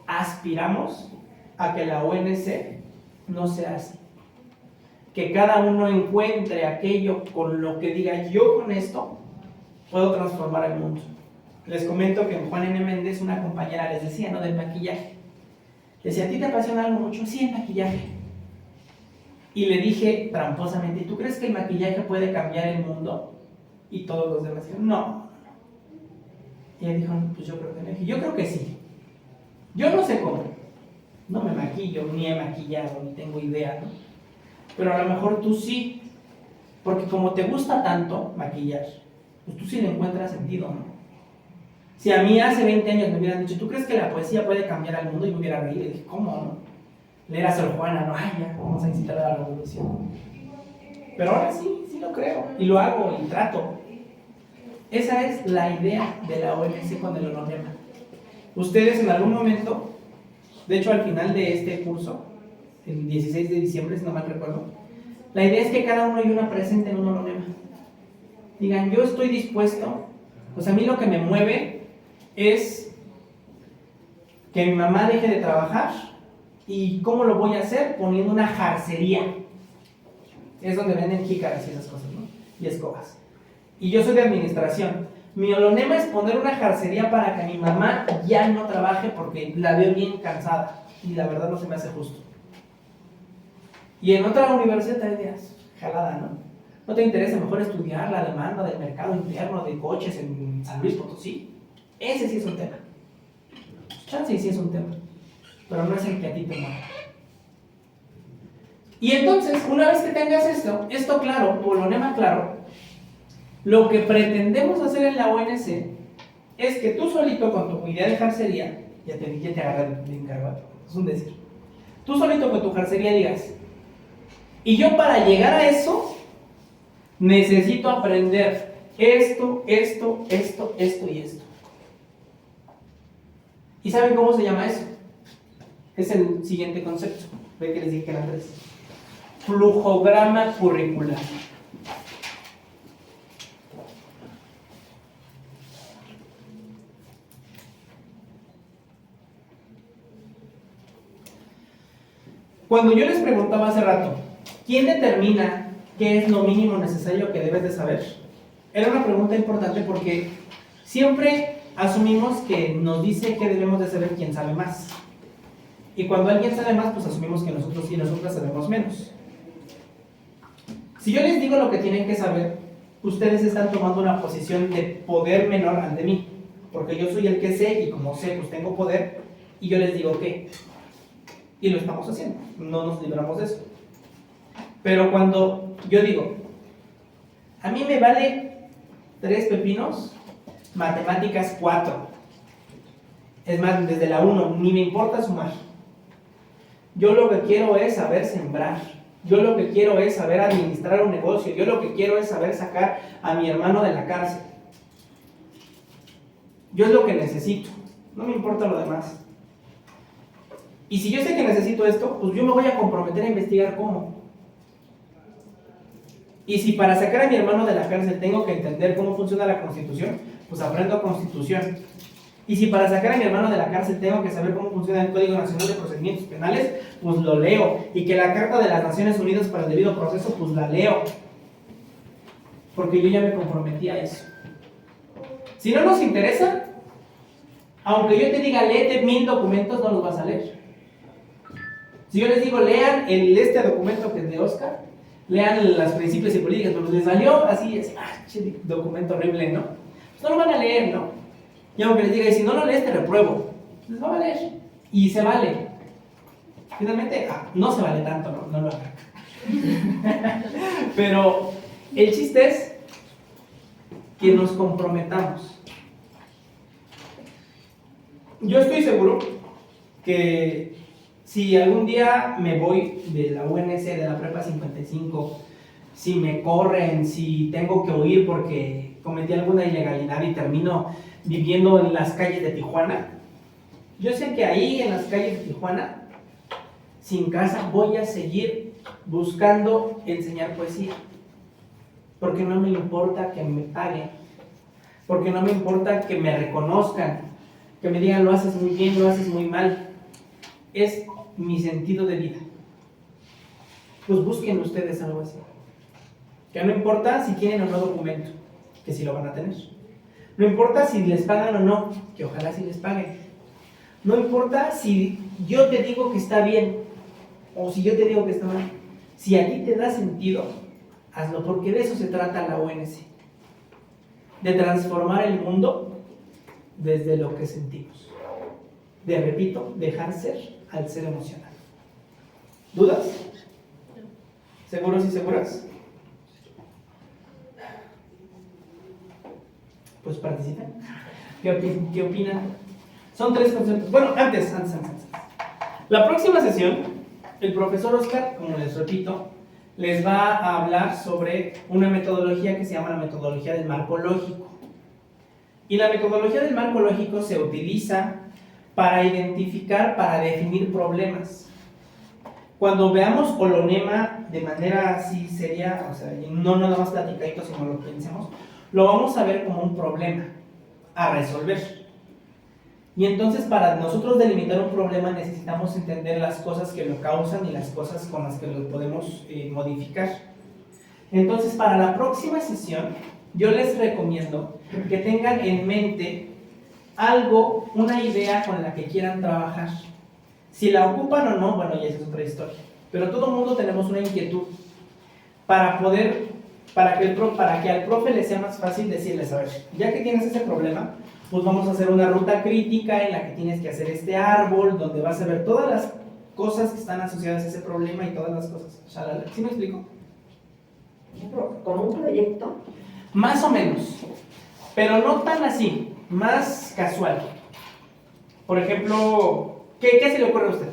Aspiramos a que la ONC no sea así. Que cada uno encuentre aquello con lo que diga, yo con esto puedo transformar el mundo. Les comento que Juan N. Méndez, una compañera, les decía, ¿no?, del maquillaje. Le decía, ¿a ti te apasiona algo mucho? Sí, el maquillaje. Y le dije tramposamente, ¿y tú crees que el maquillaje puede cambiar el mundo? Y todos los demás dijeron, no. Y ella dijo, pues yo creo que no. Y dije, yo creo que sí. Yo no sé cómo. No me maquillo, ni he maquillado, ni tengo idea, ¿no? Pero a lo mejor tú sí. Porque como te gusta tanto maquillar, pues tú sí le encuentras sentido, ¿no? Si a mí hace 20 años me hubieran dicho, ¿tú crees que la poesía puede cambiar al mundo? Y me hubiera reído y dije, ¿cómo, no? Leer a Sor Juana, no, ay, ya, vamos a incitar a la revolución. Pero ahora sí, sí lo creo, y lo hago, y trato. Esa es la idea de la ONC con el holonema. Ustedes en algún momento, de hecho al final de este curso, el 16 de diciembre, si no mal recuerdo, la idea es que cada uno y una presenten un holonema. Digan, yo estoy dispuesto, pues a mí lo que me mueve es que mi mamá deje de trabajar. ¿Y cómo lo voy a hacer? Poniendo una jarcería. Es donde venden jícaras y esas cosas, ¿no? Y escobas. Y yo soy de administración. Mi holonema es poner una jarcería para que mi mamá ya no trabaje porque la veo bien cansada. Y la verdad no se me hace justo. Y en otra universidad te dirías, jalada, ¿no? ¿No te interesa mejor estudiar la demanda del mercado interno de coches en San Luis Potosí? Ese sí es un tema. Chance sí es un tema. Pero no es el que a ti te mueve. Y entonces, una vez que tengas esto claro, tu holonema claro, lo que pretendemos hacer en la ONC es que tú solito con tu idea de jarcería, ya te agarré de encargo, es un decir, tú solito con tu jarcería digas, y yo para llegar a eso, necesito aprender esto y esto. ¿Y saben cómo se llama eso? Es el siguiente concepto. Ve que les dije que eran 3. Flujograma curricular. Cuando yo les preguntaba hace rato, ¿quién determina qué es lo mínimo necesario que debes de saber? Era una pregunta importante porque siempre asumimos que nos dice que debemos de saber quién sabe más. Y cuando alguien sabe más, pues asumimos que nosotros y nosotras sabemos menos. Si yo les digo lo que tienen que saber, ustedes están tomando una posición de poder menor ante mí. Porque yo soy el que sé y como sé, pues tengo poder y yo les digo qué. Y lo estamos haciendo, no nos libramos de eso. Pero cuando yo digo, a mí me vale 3 pepinos, matemáticas 4. Es más, desde la 1, ni me importa sumar. Yo lo que quiero es saber sembrar. Yo lo que quiero es saber administrar un negocio. Yo lo que quiero es saber sacar a mi hermano de la cárcel. Yo es lo que necesito. No me importa lo demás. Y si yo sé que necesito esto, pues yo me voy a comprometer a investigar cómo. Y si para sacar a mi hermano de la cárcel tengo que entender cómo funciona la Constitución, pues aprendo Constitución. Y si para sacar a mi hermano de la cárcel tengo que saber cómo funciona el Código Nacional de Procedimientos Penales, pues lo leo. Y que la Carta de las Naciones Unidas para el Debido Proceso, pues la leo. Porque yo ya me comprometí a eso. Si no nos interesa, aunque yo te diga léete 1000 documentos, no los vas a leer. Si yo les digo lean este documento que es de Oscar, lean las principios y políticas, pero les salió así, documento horrible, ¿no? Pues no lo van a leer, ¿no? Y aunque les diga, y si no lo lees te repruebo, les va a valer. Y se vale. Finalmente, no se vale tanto, no lo hagan. Pero el chiste es que nos comprometamos. Yo estoy seguro que si algún día me voy de la UNC, de la Prepa 55, si me corren, si tengo que huir porque cometí alguna ilegalidad y termino viviendo en las calles de Tijuana, yo sé que ahí en las calles de Tijuana, sin casa, voy a seguir buscando enseñar poesía. Porque no me importa que me paguen, porque no me importa que me reconozcan, que me digan lo haces muy bien, lo haces muy mal. Es mi sentido de vida. Pues busquen ustedes algo así. Que no importa si tienen o no documento, que sí lo van a tener. No importa si les pagan o no, que ojalá sí les paguen. No importa si yo te digo que está bien o si yo te digo que está mal. Si a ti te da sentido, hazlo, porque de eso se trata la UNC. De transformar el mundo desde lo que sentimos. De, repito, dejar ser al ser emocional. ¿Dudas? ¿Seguros y seguras? Pues participen. ¿Qué opinan? Son 3 conceptos. Bueno, antes. La próxima sesión, el profesor Oscar, como les repito, les va a hablar sobre una metodología que se llama la metodología del marco lógico. Y la metodología del marco lógico se utiliza para identificar, para definir problemas. Cuando veamos holonema de manera así seria, o sea, no nada más platicadito, sino lo pensemos, lo vamos a ver como un problema a resolver. Y entonces para nosotros delimitar un problema necesitamos entender las cosas que lo causan y las cosas con las que lo podemos modificar. Entonces para la próxima sesión yo les recomiendo que tengan en mente algo, una idea con la que quieran trabajar. Si la ocupan o no, bueno, ya esa es otra historia. Pero todo el mundo tenemos una inquietud para que al profe le sea más fácil decirles, a ver, ya que tienes ese problema, pues vamos a hacer una ruta crítica en la que tienes que hacer este árbol, donde vas a ver todas las cosas que están asociadas a ese problema y todas las cosas. ¿Sí me explico? ¿Como un proyecto? Más o menos, pero no tan así, más casual. Por ejemplo, ¿qué se le ocurre a usted?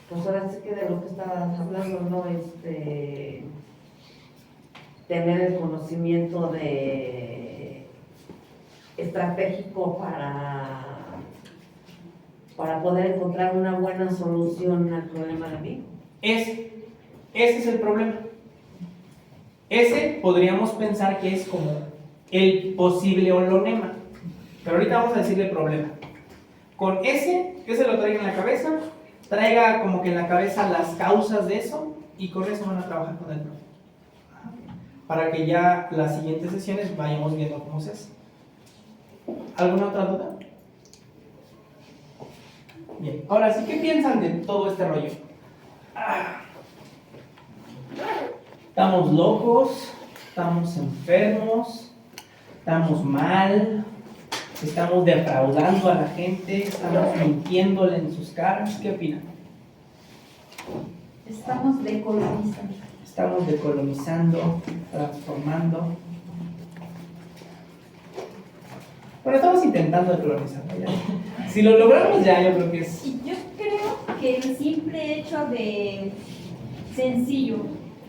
Pues ahora sí que de lo que estabas hablando, ¿no? Tener el conocimiento estratégico para poder encontrar una buena solución al problema de mí. Ese es el problema. Ese podríamos pensar que es como el posible holonema, pero ahorita vamos a decirle problema. Con ese lo traiga en la cabeza, traiga como que en la cabeza las causas de eso y con eso van a trabajar con el profe. Para que ya las siguientes sesiones vayamos viendo cómo se hace. ¿Alguna otra duda? Bien, ahora sí, ¿qué piensan de todo este rollo? ¿Estamos locos? ¿Estamos enfermos? ¿Estamos mal? estamos defraudando a la gente, estamos mintiéndole en sus caras. ¿Qué opinan? Estamos decolonizando. Estamos decolonizando, transformando. Bueno, estamos intentando decolonizar. Ya. Si lo logramos ya, yo creo que es... Y yo creo que el simple hecho de sencillo,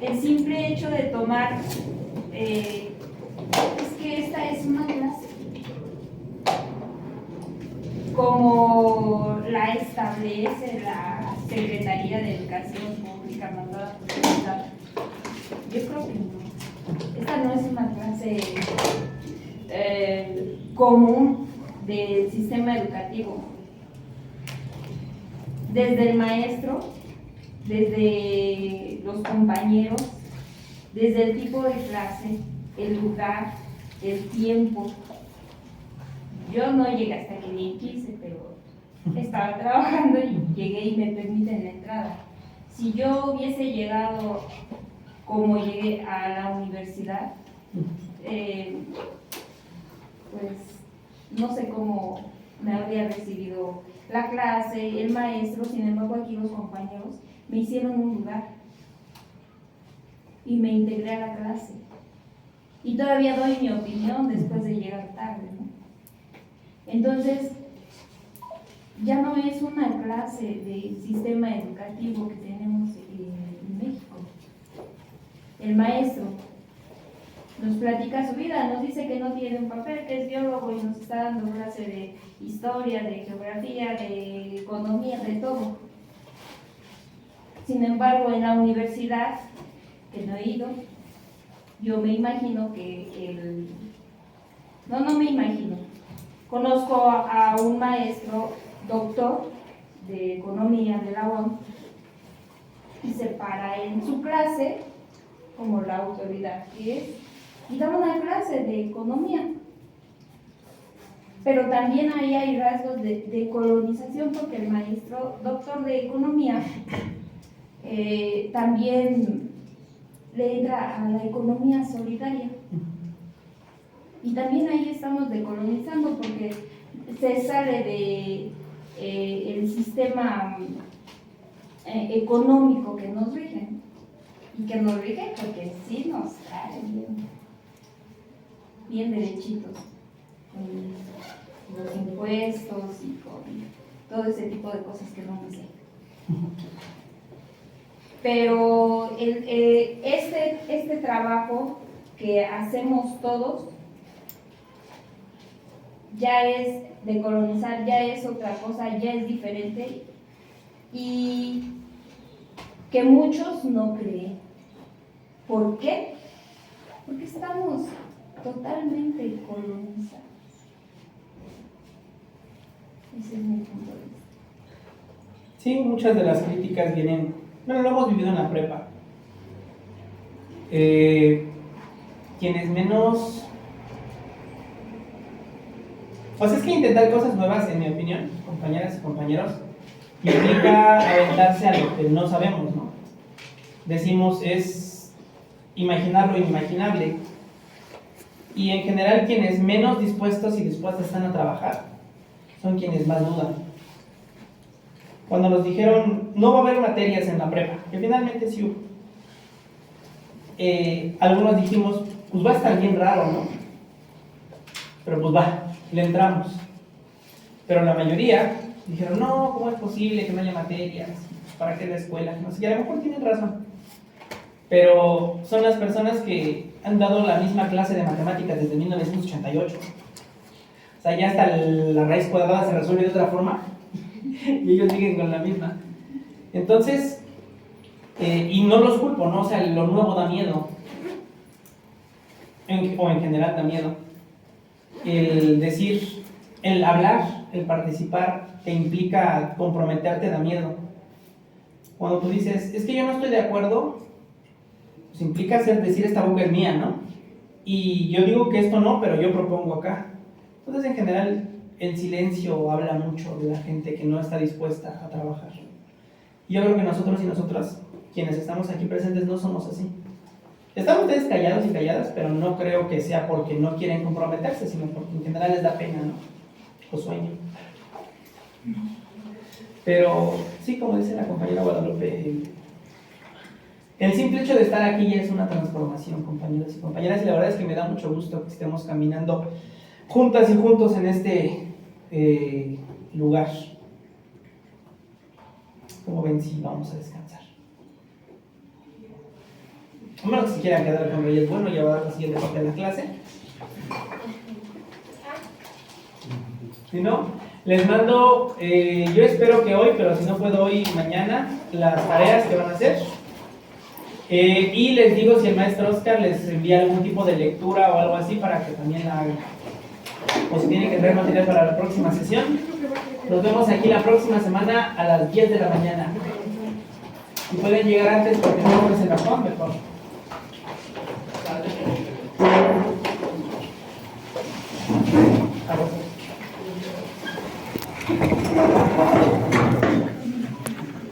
el simple hecho de tomar, es que esta es una clase, como la establece la Secretaría de Educación Pública mandada por el Estado. Yo creo que no. Esta no es una clase común del sistema educativo. Desde el maestro, desde los compañeros, desde el tipo de clase, el lugar, el tiempo. Yo no llegué hasta que bien quise, pero estaba trabajando y llegué y me permiten la entrada. Si yo hubiese llegado como llegué a la universidad, pues no sé cómo me habría recibido la clase, el maestro. Sin embargo, aquí los compañeros me hicieron un lugar y me integré a la clase. Y todavía doy mi opinión después de llegar tarde, ¿no? Entonces, ya no es una clase de sistema educativo que tenemos en México. El maestro nos platica su vida, nos dice que no tiene un papel, que es biólogo y nos está dando clase de historia, de geografía, de economía, de todo. Sin embargo, en la universidad, que no he ido, yo me imagino que no me imagino. Conozco a un maestro, doctor de economía de la UAM, y se para en su clase como la autoridad que es, y da una clase de economía. Pero también ahí hay rasgos de colonización, porque el maestro doctor de economía también le entra a la economía solidaria. Y también ahí estamos decolonizando, porque se sale de el sistema económico que nos rige, y que nos rige porque sí nos trae bien derechitos, con los impuestos y con todo ese tipo de cosas que no me sé. Pero este trabajo que hacemos todos ya es decolonizar, ya es otra cosa, ya es diferente, y que muchos no creen. ¿Por qué? Porque estamos totalmente colonizados. Ese es mi punto de vista. Sí, muchas de las críticas vienen, bueno, lo hemos vivido en la prepa. Quienes menos... Pues es que intentar cosas nuevas, en mi opinión, compañeras y compañeros, implica aventarse a lo que no sabemos, ¿no? Decimos, es imaginar lo inimaginable. Y en general, quienes menos dispuestos y dispuestas están a trabajar son quienes más dudan. Cuando nos dijeron, no va a haber materias en la prepa, que finalmente sí hubo, algunos dijimos, pues va a estar bien raro, ¿no? Pero pues va, le entramos. Pero la mayoría dijeron, no, ¿cómo es posible que no haya materias? ¿Para qué la escuela? No sé, y a lo mejor tienen razón. Pero son las personas que han dado la misma clase de matemáticas desde 1988. O sea, ya hasta la raíz cuadrada se resuelve de otra forma y ellos siguen con la misma. Entonces, y no los culpo, ¿no? O sea, lo nuevo da miedo. O en general da miedo. El decir, el hablar, el participar, te implica comprometerte, da miedo. Cuando tú dices, es que yo no estoy de acuerdo, pues implica decir, esta boca es mía, ¿no? Y yo digo que esto no, pero yo propongo acá. Entonces, en general, el silencio habla mucho de la gente que no está dispuesta a trabajar. Y yo creo que nosotros y nosotras, quienes estamos aquí presentes, no somos así. Están ustedes callados y calladas, pero no creo que sea porque no quieren comprometerse, sino porque en general les da pena, ¿no? o sueño. Pero sí, como dice la compañera Guadalupe, el simple hecho de estar aquí ya es una transformación, compañeros y compañeras, y la verdad es que me da mucho gusto que estemos caminando juntas y juntos en este lugar. Como ven, sí, vamos a descansar. A menos que se quieran quedar con Reyes, bueno, ya va a dar la siguiente parte de la clase. Si no, les mando, yo espero que hoy, pero si no puedo hoy, mañana, las tareas que van a hacer. Y les digo si el maestro Oscar les envía algún tipo de lectura o algo así para que también la hagan. O si tienen que traer material para la próxima sesión. Nos vemos aquí la próxima semana a las 10 de la mañana. Si pueden llegar antes porque no vamos en la POM, mejor. A vos.